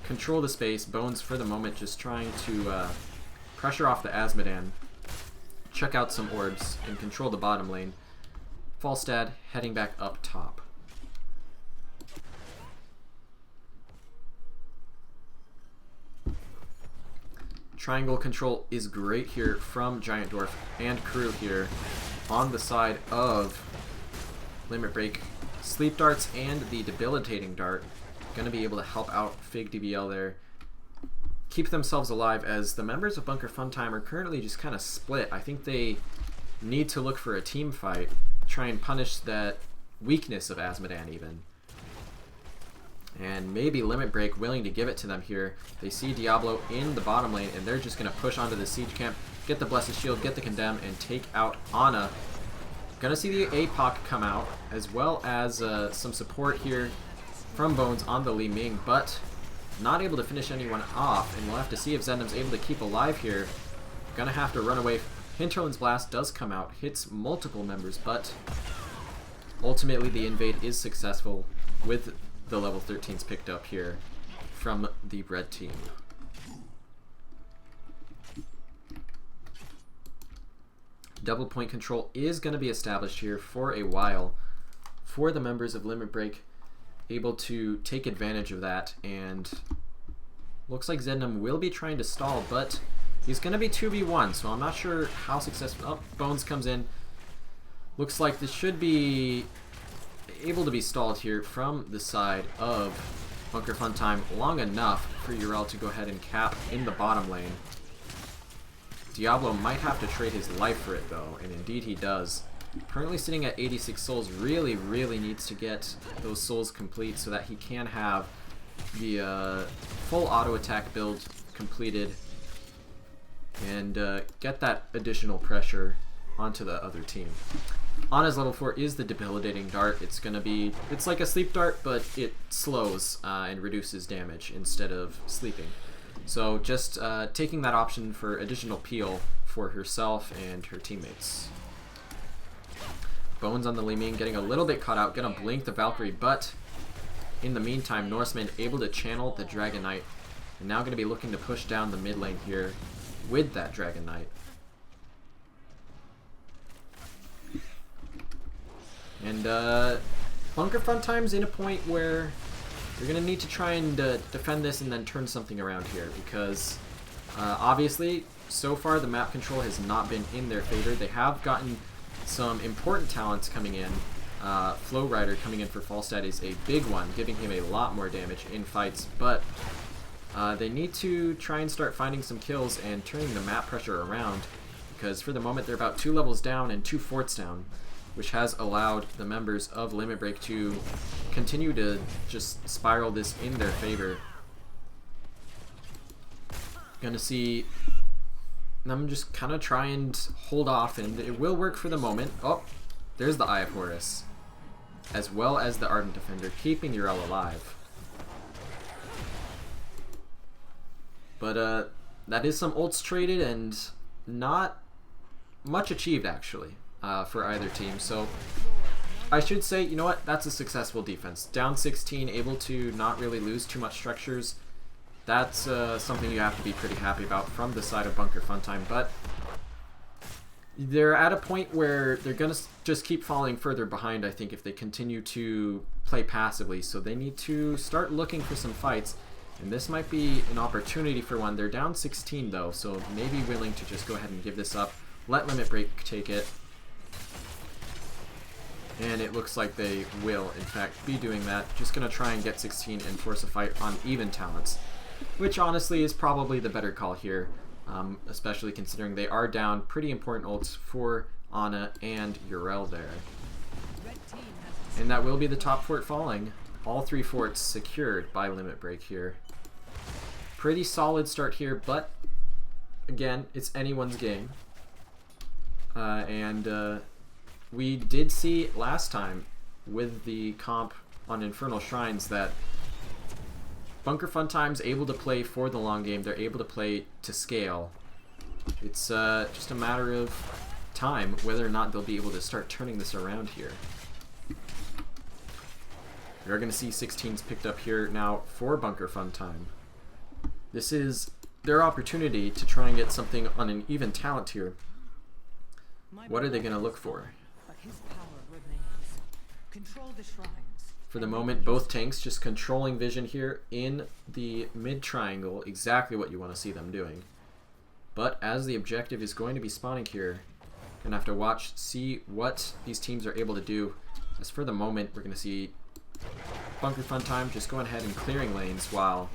control the space. Bones, for the moment, just trying to pressure off the Azmodan, check out some orbs, and control the bottom lane. Falstad heading back up top. Triangle control is great here from Giant Dwarf and crew here on the side of Limit Break. Sleep darts and the debilitating dart going to be able to help out Fig DBL there, keep themselves alive, as the members of Bunker Funtime are currently just kind of split. I think they need to look for a team fight, try and punish that weakness of Azmodan even. And maybe Limit Break willing to give it to them here. They see Diablo in the bottom lane, and they're just going to push onto the siege camp, get the Blessed Shield, get the Condemn, and take out Ana. Gonna see the APOC come out, as well as some support here from Bones on the Li Ming, but not able to finish anyone off, and we'll have to see if Zendam's able to keep alive here. Gonna have to run away. Hinterland's Blast does come out, hits multiple members, but ultimately the invade is successful with the level 13s picked up here from the red team. Double point control is going to be established here for a while for the members of Limit Break, able to take advantage of that, and looks like Zendam will be trying to stall, but he's going to be 2v1, so I'm not sure how successful. Oh, Bones comes in. Looks like this should be able to be stalled here from the side of Bunker Funtime long enough for Yrel to go ahead and cap in the bottom lane. Diablo might have to trade his life for it though, and indeed he does. Currently sitting at 86 souls, really needs to get those souls complete so that he can have the full auto attack build completed and get that additional pressure onto the other team. Ana's level 4 is the debilitating dart. It's like a sleep dart, but it slows and reduces damage instead of sleeping. So just taking that option for additional peel for herself and her teammates. Bones on the Li Ming getting a little bit caught out, gonna blink the Valkyrie, but in the meantime, Norseman able to channel the Dragon Knight, and now gonna be looking to push down the mid lane here with that Dragon Knight. And Bunker Funtime's in a point where they're going to need to try and defend this and then turn something around here, because obviously so far the map control has not been in their favor. They have gotten some important talents coming in. Flow Rider coming in for Falstad is a big one, giving him a lot more damage in fights, but they need to try and start finding some kills and turning the map pressure around, because for the moment they're about 2 levels down and 2 forts down, which has allowed the members of Limit Break to continue to just spiral this in their favor. Gonna see them just kind of try and hold off, and it will work for the moment. Oh, there's the Eye of Horus, as well as the Ardent Defender, keeping Yrel alive. But that is some ults traded, and not much achieved actually. For either team, so I should say, you know what, that's a successful defense. Down 16, able to not really lose too much structures. That's something you have to be pretty happy about from the side of Bunker Funtime, but they're at a point where they're going to just keep falling further behind, I think, if they continue to play passively, so they need to start looking for some fights, and this might be an opportunity for one. They're down 16 though, so maybe willing to just go ahead and give this up, let Limit Break take it. And it looks like they will, in fact, be doing that. Just going to try and get 16 and force a fight on even talents, which honestly is probably the better call here, especially considering they are down pretty important ults for Ana and Yrel there. And that will be the top fort falling. All 3 forts secured by Limit Break here. Pretty solid start here, but again, it's anyone's game. We did see last time with the comp on Infernal Shrines that Bunker Funtime's able to play for the long game. They're able to play to scale. It's just a matter of time whether or not they'll be able to start turning this around here. We are going to see 16s picked up here now for Bunker Funtime. This is their opportunity to try and get something on an even talent tier. What are they going to look for? His power remains. Control the shrines. For the moment, both tanks just controlling vision here in the mid triangle, exactly what you want to see them doing. But as the objective is going to be spawning here, gonna have to watch, see what these teams are able to do. As for the moment, we're gonna see Bunker Funtime just going ahead and clearing lanes while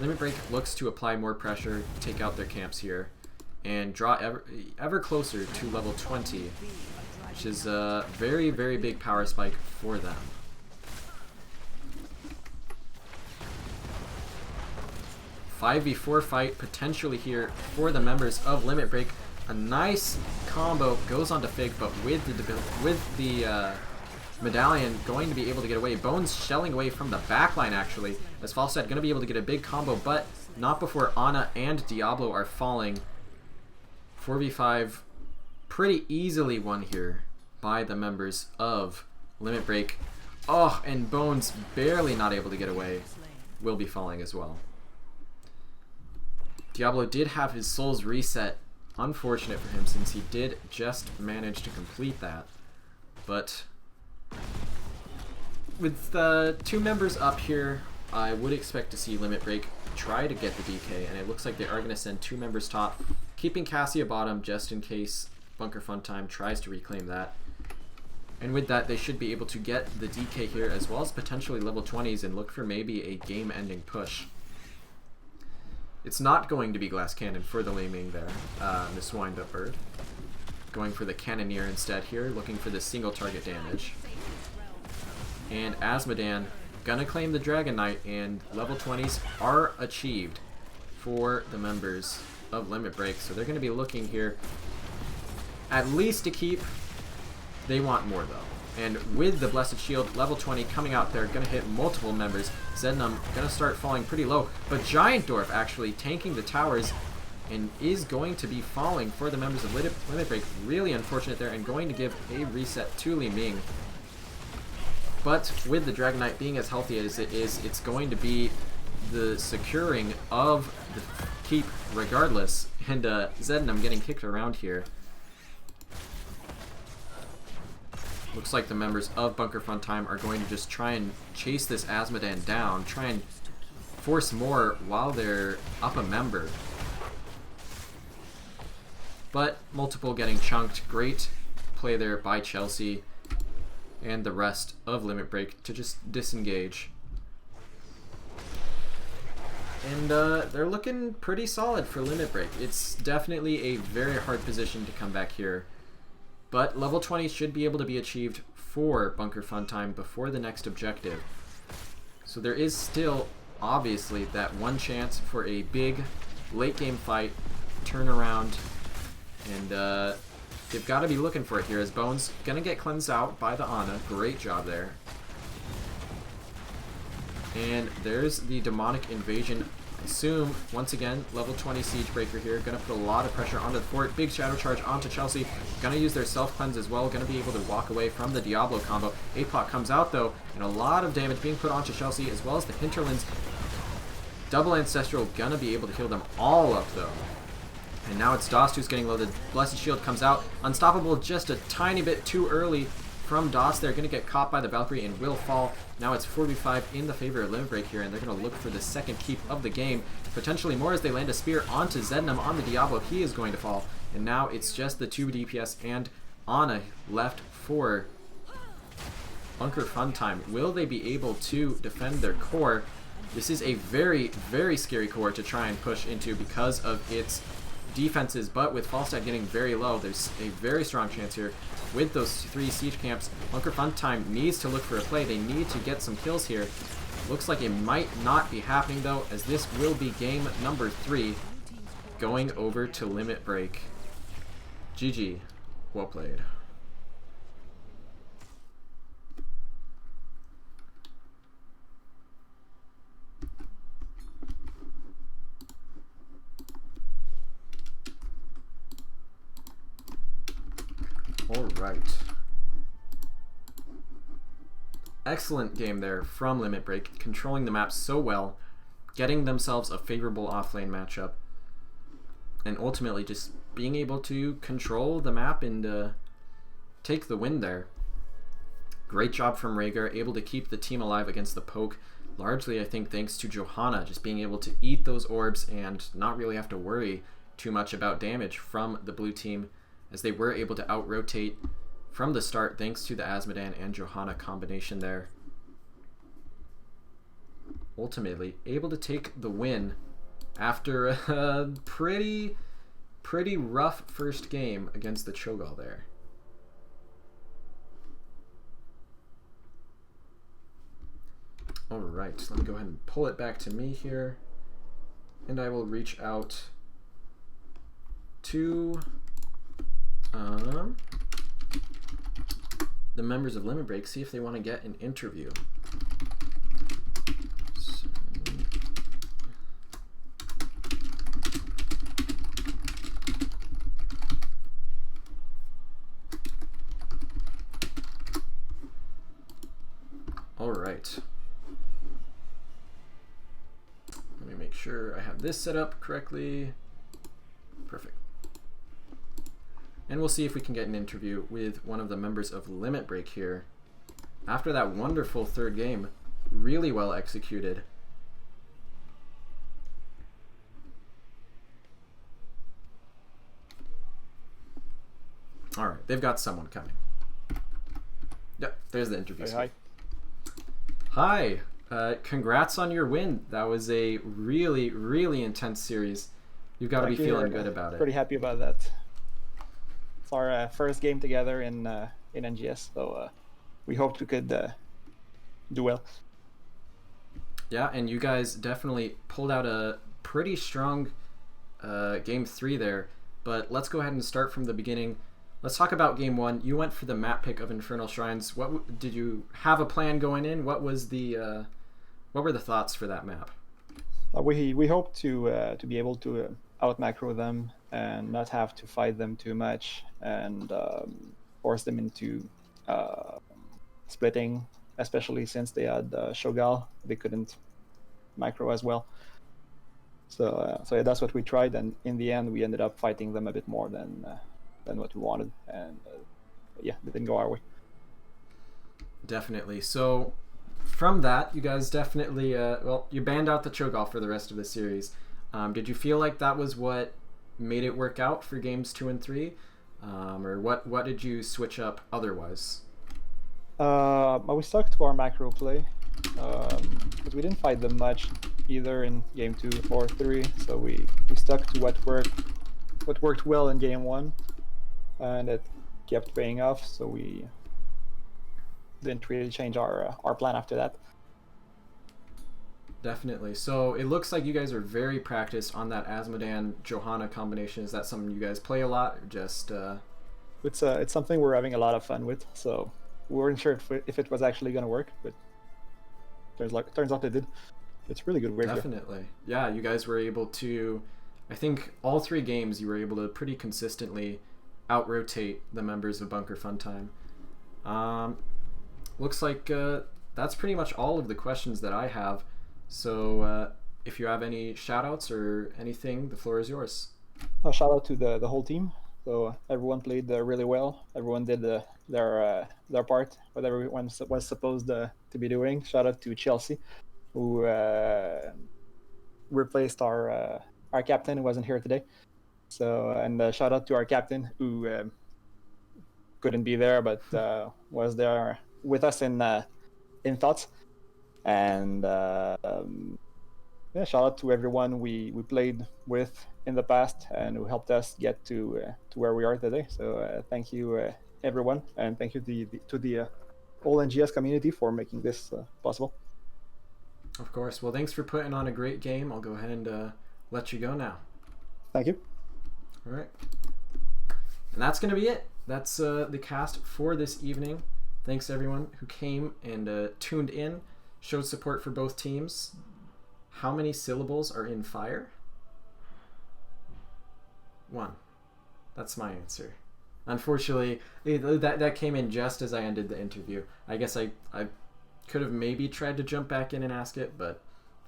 Limit Break looks to apply more pressure, take out their camps here, and draw ever closer to level 20. Which is a very big power spike for them. 5v4 fight potentially here for the members of Limit Break. A nice combo goes onto Fig, but with the Medallion going to be able to get away. Bones shelling away from the backline actually, as Falstad going to be able to get a big combo, but not before Ana and Diablo are falling. 4v5 pretty easily won here by the members of Limit Break. Oh, and Bones barely not able to get away. Will be falling as well. Diablo did have his souls reset. Unfortunate for him since he did just manage to complete that. But with the two members up here, I would expect to see Limit Break try to get the DK, and it looks like they are going to send two members top, keeping Cassia bottom just in case Bunker Funtime tries to reclaim that. And with that, they should be able to get the DK here, as well as potentially level 20s, and look for maybe a game-ending push. It's not going to be Glass Cannon for the Laming there, Miss Wind-Up Bird. Going for the Cannoneer instead here, looking for the single target damage. And Azmodan gonna claim the Dragon Knight, and level 20s are achieved for the members of Limit Break. So they're gonna be looking here at least to keep. They want more though. And with the Blessed Shield, level 20 coming out there, gonna hit multiple members. Zednum gonna start falling pretty low, but Giant Dwarf actually tanking the towers and is going to be falling for the members of Limit Break. Really unfortunate there, and going to give a reset to Li Ming. But with the Dragon Knight being as healthy as it is, it's going to be the securing of the keep regardless, and Zednum getting kicked around here. Looks like the members of Bunker Funtime are going to just try and chase this Azmodan down, try and force more while they're up a member. But multiple getting chunked. Great play there by Chelsea and the rest of Limit Break to just disengage. And they're looking pretty solid for Limit Break. It's definitely a very hard position to come back here. But level 20 should be able to be achieved for Bunker Funtime before the next objective. So there is still, obviously, that one chance for a big late game fight, turnaround, and they've got to be looking for it here, as Bones gonna get cleansed out by the Ana. Great job there. And there's the Demonic Invasion. I assume, once again, level 20 Siege Breaker here. Gonna put a lot of pressure onto the fort. Big Shadow Charge onto Chelsea. Gonna use their self-cleanse as well. Gonna be able to walk away from the Diablo combo. Apok comes out though, and a lot of damage being put onto Chelsea, as well as the Hinterlands. Double Ancestral gonna be able to heal them all up though. And now it's Dost who's getting loaded. Blessed Shield comes out. Unstoppable just a tiny bit too early from Dost. They're going to get caught by the Valkyrie and will fall. Now it's 4v5 in the favor of Limit Break here, and they're going to look for the second keep of the game. Potentially more as they land a spear onto Zednum on the Diablo. He is going to fall. And now it's just the 2 DPS and Ana left for Bunker Funtime. Will they be able to defend their core? This is a very, very scary core to try and push into because of its defenses, but with Falstad getting very low, there's a very strong chance here. With those 3 siege camps, Bunker Funtime needs to look for a play. They need to get some kills here. Looks like it might not be happening though, as this will be game number 3 going over to Limit Break. GG. Well played. Alright. Excellent game there from Limit Break, controlling the map so well, getting themselves a favorable offlane matchup, and ultimately just being able to control the map and take the win there. Great job from Rhaegar, able to keep the team alive against the poke, largely I think thanks to Johanna just being able to eat those orbs and not really have to worry too much about damage from the blue team, as they were able to out-rotate from the start thanks to the Azmodan and Johanna combination there. Ultimately, able to take the win after a pretty rough first game against the Cho'Gall there. Alright, let me go ahead and pull it back to me here. and I will reach out to the members of Limit Break, see if they want to get an interview. So, all right. Let me make sure I have this set up correctly. Perfect. And we'll see if we can get an interview with one of the members of Limit Break here. After that wonderful third game, really well executed. All right, they've got someone coming. Yep, there's the interview. Hi. Hi. Congrats on your win. That was a really, really intense series. You've got to be feeling good about it. Pretty happy about that. It's our first game together in NGS, so we hoped we could do well. Yeah, and you guys definitely pulled out a pretty strong game 3 there. But let's go ahead and start from the beginning. Let's talk about game 1. You went for the map pick of Infernal Shrines. What did you have a plan going in? What was the what were the thoughts for that map? We hope to be able to out macro them and not have to fight them too much and force them into splitting, especially since they had Shogal. They couldn't macro as well. So yeah, that's what we tried, and in the end we ended up fighting them a bit more than what we wanted, and yeah, it didn't go our way. Definitely. So from that, you guys definitely well, you banned out the Cho'Gall for the rest of the series. Did you feel like that was what made it work out for games 2 and 3, or what did you switch up otherwise? We stuck to our macro play because we didn't fight them much either in game 2 or 3, so we stuck to what worked well in game 1, and it kept paying off, so we didn't really change our plan after that. Definitely. So it looks like you guys are very practiced on that Asmodan Johanna combination. Is that something you guys play a lot, or just It's something we're having a lot of fun with, so we weren't sure if it was actually going to work, but turns out it did. It's really good. Definitely. Yeah, you guys were able to, I think all 3 games you were able to pretty consistently out-rotate the members of Bunker Funtime. Looks like that's pretty much all of the questions that I have. So if you have any shout-outs or anything, the floor is yours. A shout out to the whole team. So everyone played really well. Everyone did their part, whatever everyone was supposed to be doing. Shout out to Chelsea, who replaced our captain, who wasn't here today. So, and shout out to our captain, who couldn't be there but was there with us in thoughts. And yeah, shout out to everyone we played with in the past and who helped us get to where we are today. So thank you everyone, and thank you to the whole NGS community for making this possible. Of course. Well, thanks for putting on a great game. I'll go ahead and let you go now. Thank you. All right. And that's going to be it. That's the cast for this evening. Thanks everyone who came and tuned in, showed support for both teams. How many syllables are in fire? 1. That's my answer. Unfortunately, that came in just as I ended the interview. I guess I could have maybe tried to jump back in and ask it, but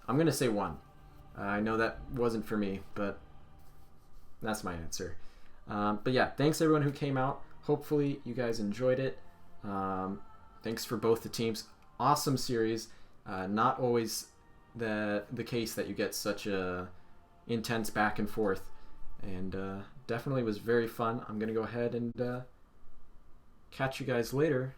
I'm going to say 1. I know that wasn't for me, but that's my answer. But yeah, thanks everyone who came out. Hopefully you guys enjoyed it. Thanks for both the teams. Awesome series. Not always the case that you get such a intense back and forth, and definitely was very fun. I'm gonna go ahead and catch you guys later